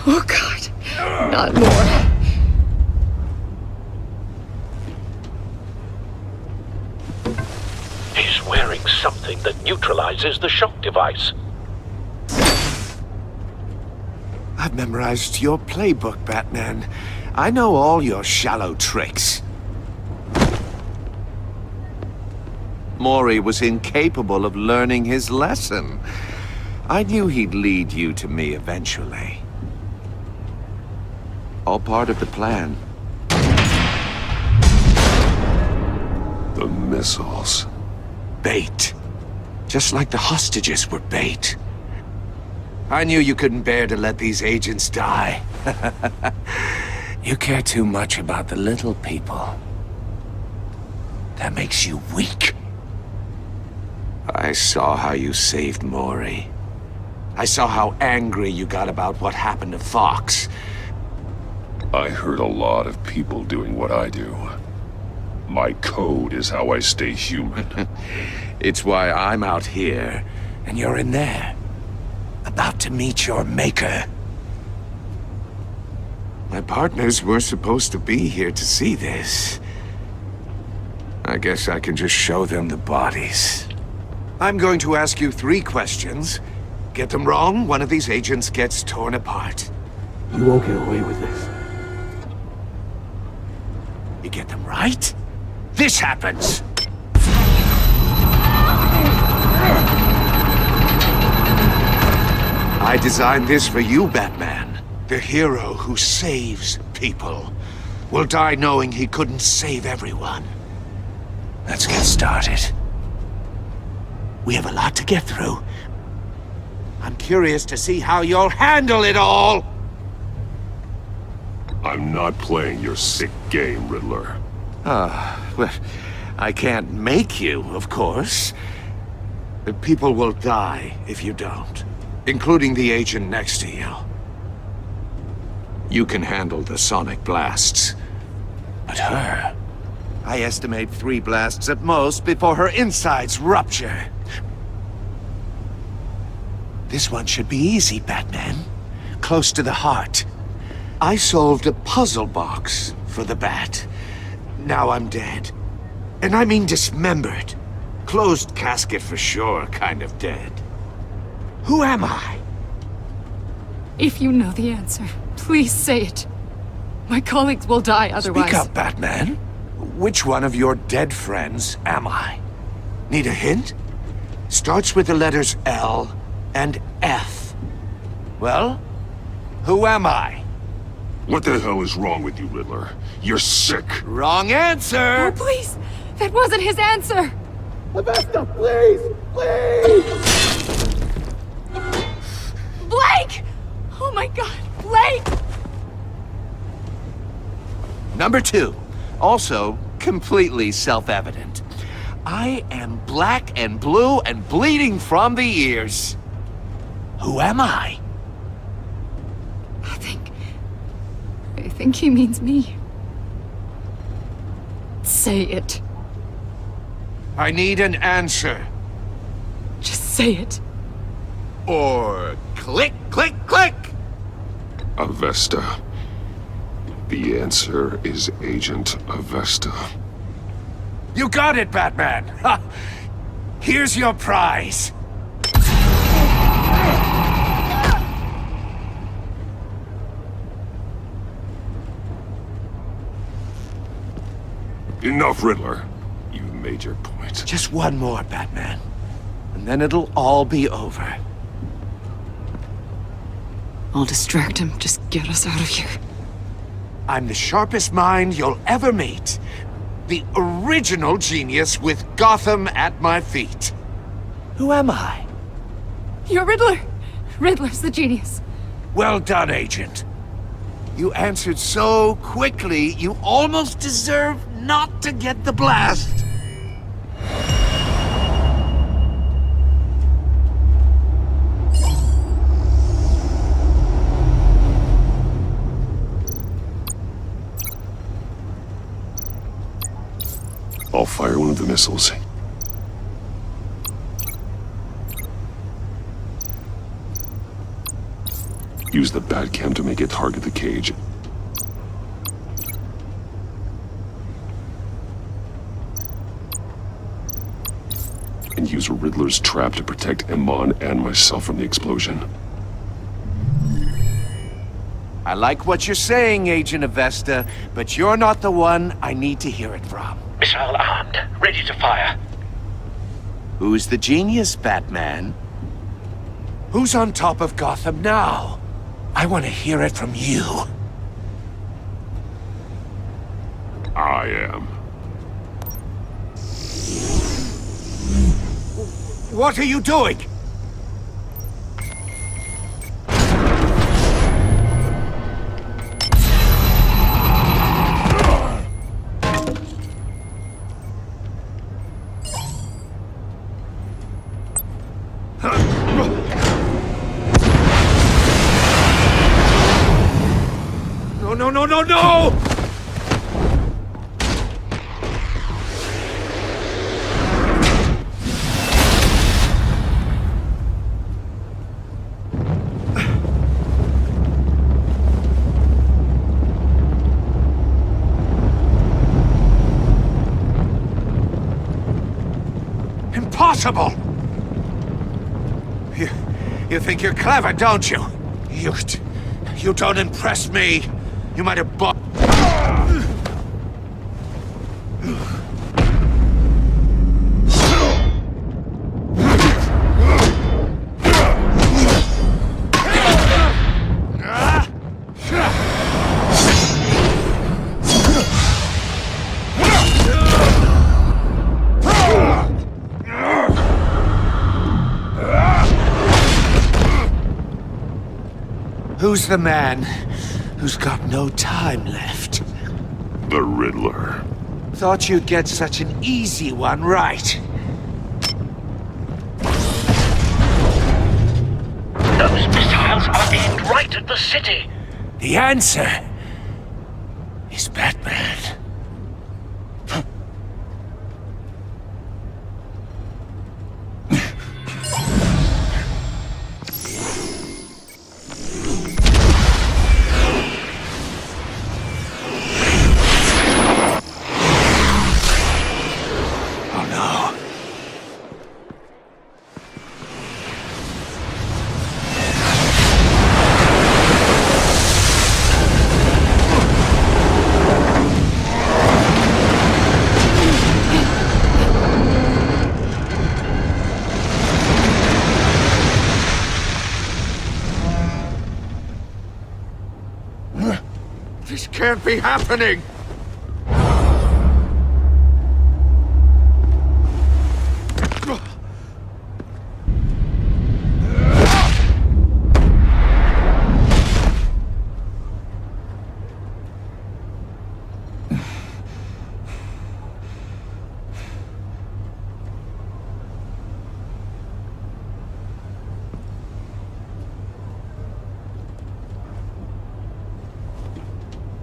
Oh, God. Not more. He's wearing something that neutralizes the shock device. I've memorized your playbook, Batman. I know all your shallow tricks. Mori was incapable of learning his lesson. I knew he'd lead you to me eventually. All part of the plan. The missiles. Bait. Just like the hostages were bait. I knew you couldn't bear to let these agents die. You care too much about the little people. That makes you weak. I saw how you saved Mori. I saw how angry you got about what happened to Fox. I heard a lot of people doing what I do. My code is how I stay human. It's why I'm out here, and you're in there. About to meet your maker. My partners were supposed to be here to see this. I guess I can just show them the bodies. I'm going to ask you 3 questions. Get them wrong, one of these agents gets torn apart. You won't get away with this. You get them right, this happens. I designed this for you, Batman. The hero who saves people will die knowing he couldn't save everyone. Let's get started. We have a lot to get through. I'm curious to see how you'll handle it all! I'm not playing your sick game, Riddler. Well, I can't make you, of course. But people will die if you don't, including the agent next to you. You can handle the sonic blasts, but her... I estimate 3 blasts at most before her insides rupture. This one should be easy, Batman. Close to the heart. I solved a puzzle box for the Bat. Now I'm dead. And I mean dismembered. Closed casket for sure, kind of dead. Who am I? If you know the answer, please say it. My colleagues will die otherwise. Speak up, Batman. Which one of your dead friends am I? Need a hint? Starts with the letters L and F. Well, who am I? What the hell is wrong with you, Riddler? You're sick. Wrong answer! Oh, please! That wasn't his answer! Avesta, please! Please! Blake! Oh my god, Blake! Number 2. Also, completely self-evident. I am black and blue and bleeding from the ears. Who am I? I think he means me. Say it. I need an answer. Just say it. Or click, click, click! Avesta. The answer is Agent Avesta. You got it, Batman! Ha! Here's your prize. Enough, Riddler. You've made your point. Just one more, Batman. And then it'll all be over. I'll distract him. Just get us out of here. I'm the sharpest mind you'll ever meet. The original genius with Gotham at my feet. Who am I? You're Riddler. Riddler's the genius. Well done, Agent. You answered so quickly, you almost deserve not to get the blast. I'll fire one of the missiles. Use the Batcam to make it target the cage. And use Riddler's trap to protect Iman and myself from the explosion. I like what you're saying, Agent Avesta, but you're not the one I need to hear it from. Missile armed, ready to fire. Who's the genius, Batman? Who's on top of Gotham now? I want to hear it from you. I am. What are you doing? No! Impossible! You think you're clever, don't you? You don't impress me. You might have bought... Who's the man who's got no time left? The Riddler. Thought you'd get such an easy one right. Those missiles are aimed right at the city. The answer is Batman. This can't be happening!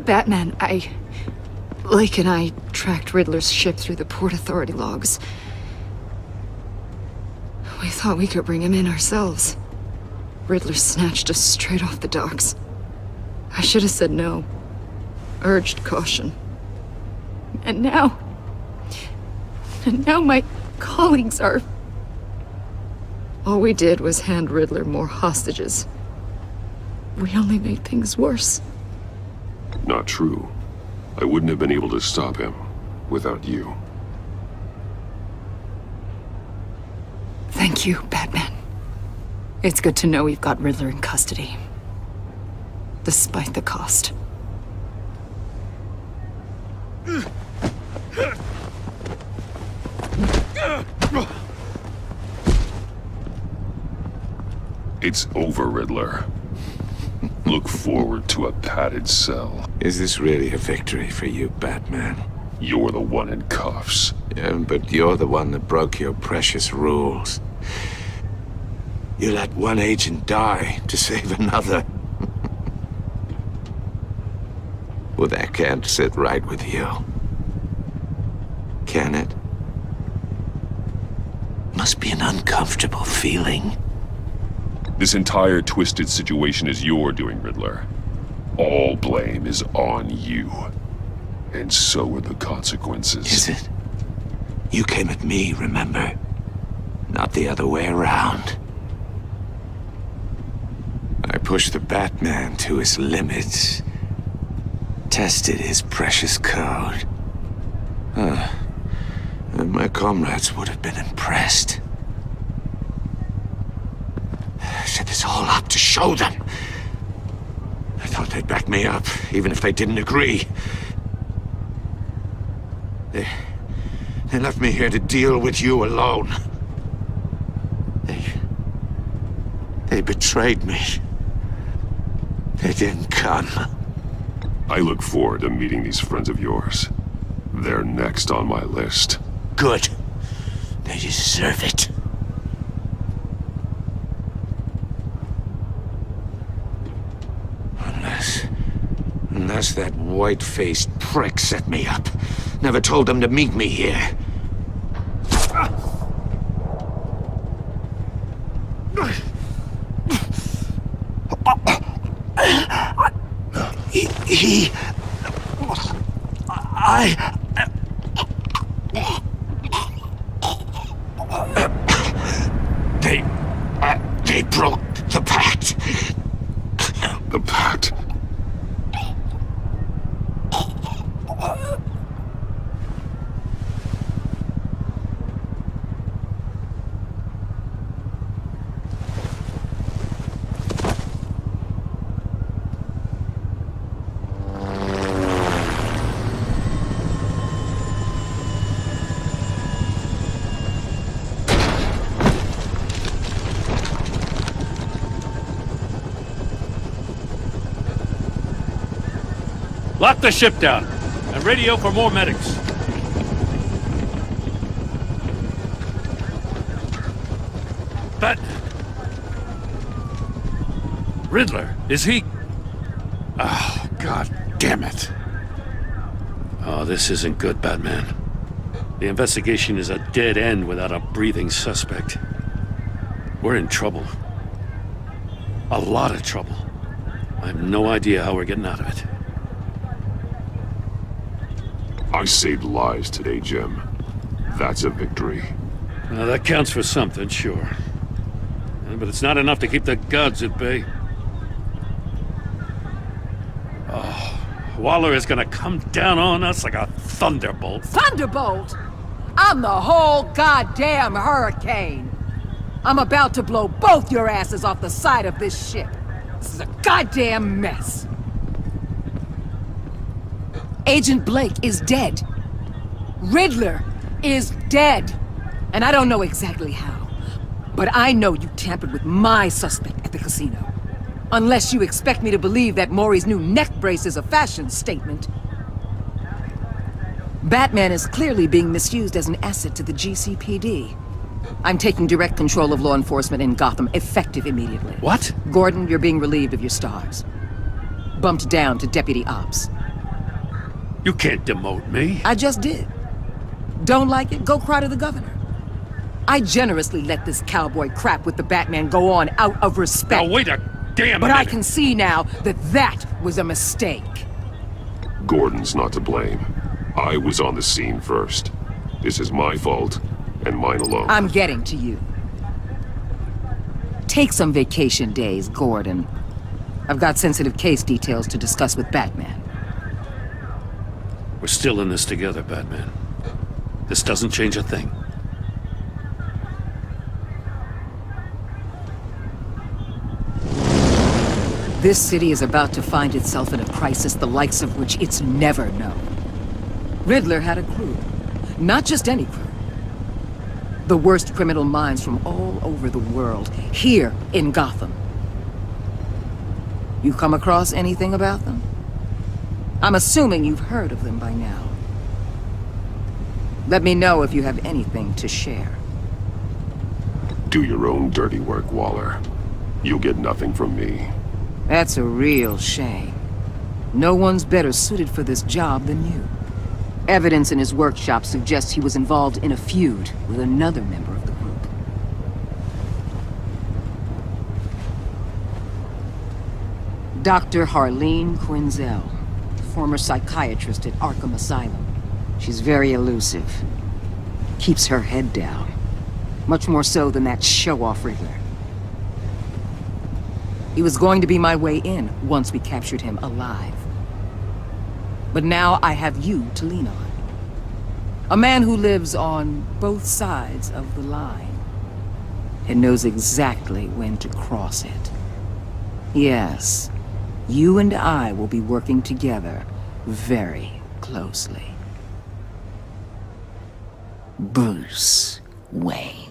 Batman, Lake and I tracked Riddler's ship through the Port Authority logs. We thought we could bring him in ourselves. Riddler snatched us straight off the docks. I should have said no. Urged caution. And now my colleagues are... All we did was hand Riddler more hostages. We only made things worse. Not true. I wouldn't have been able to stop him without you. Thank you, Batman. It's good to know we've got Riddler in custody. Despite the cost. It's over, Riddler. Look forward to a padded cell. Is this really a victory for you, Batman? You're the one in cuffs. Yeah, but you're the one that broke your precious rules. You let one agent die to save another. Well, that can't sit right with you. Can it? Must be an uncomfortable feeling. This entire twisted situation is your doing, Riddler. All blame is on you. And so are the consequences. Is it? You came at me, remember? Not the other way around. I pushed the Batman to his limits. Tested his precious code. And my comrades would have been impressed. Set this all up to show them. I thought they'd back me up, even if they didn't agree. They left me here to deal with you alone. They betrayed me. They didn't come. I look forward to meeting these friends of yours. They're next on my list. Good. They deserve it. Unless that white-faced prick set me up. Never told them to meet me here. They broke the Pact. The Pact? Lock the ship down, and radio for more medics. But... Riddler, is he... Oh, God damn it. Oh, this isn't good, Batman. The investigation is a dead end without a breathing suspect. We're in trouble. A lot of trouble. I have no idea how we're getting out of it. I saved lives today, Jim. That's a victory. Now, that counts for something, sure. But it's not enough to keep the gods at bay. Oh, Waller is gonna come down on us like a thunderbolt. Thunderbolt? I'm the whole goddamn hurricane. I'm about to blow both your asses off the side of this ship. This is a goddamn mess. Agent Blake is dead. Riddler is dead. And I don't know exactly how. But I know you tampered with my suspect at the casino. Unless you expect me to believe that Mori's new neck brace is a fashion statement. Batman is clearly being misused as an asset to the GCPD. I'm taking direct control of law enforcement in Gotham, effective immediately. What? Gordon, you're being relieved of your stars. Bumped down to Deputy Ops. You can't demote me. I just did. Don't like it? Go cry to the governor. I generously let this cowboy crap with the Batman go on out of respect. Now wait a damn But minute. I can see now that that was a mistake. Gordon's not to blame. I was on the scene first. This is my fault, and mine alone. I'm getting to you. Take some vacation days, Gordon. I've got sensitive case details to discuss with Batman. We're still in this together, Batman. This doesn't change a thing. This city is about to find itself in a crisis the likes of which it's never known. Riddler had a crew. Not just any crew. The worst criminal minds from all over the world, here in Gotham. You come across anything about them? I'm assuming you've heard of them by now. Let me know if you have anything to share. Do your own dirty work, Waller. You'll get nothing from me. That's a real shame. No one's better suited for this job than you. Evidence in his workshop suggests he was involved in a feud with another member of the group. Dr. Harleen Quinzel, former psychiatrist at Arkham Asylum. She's very elusive. Keeps her head down. Much more so than that show-off Riddler. He was going to be my way in once we captured him alive. But now I have you to lean on. A man who lives on both sides of the line and knows exactly when to cross it. Yes, you and I will be working together very closely. Bruce Wayne.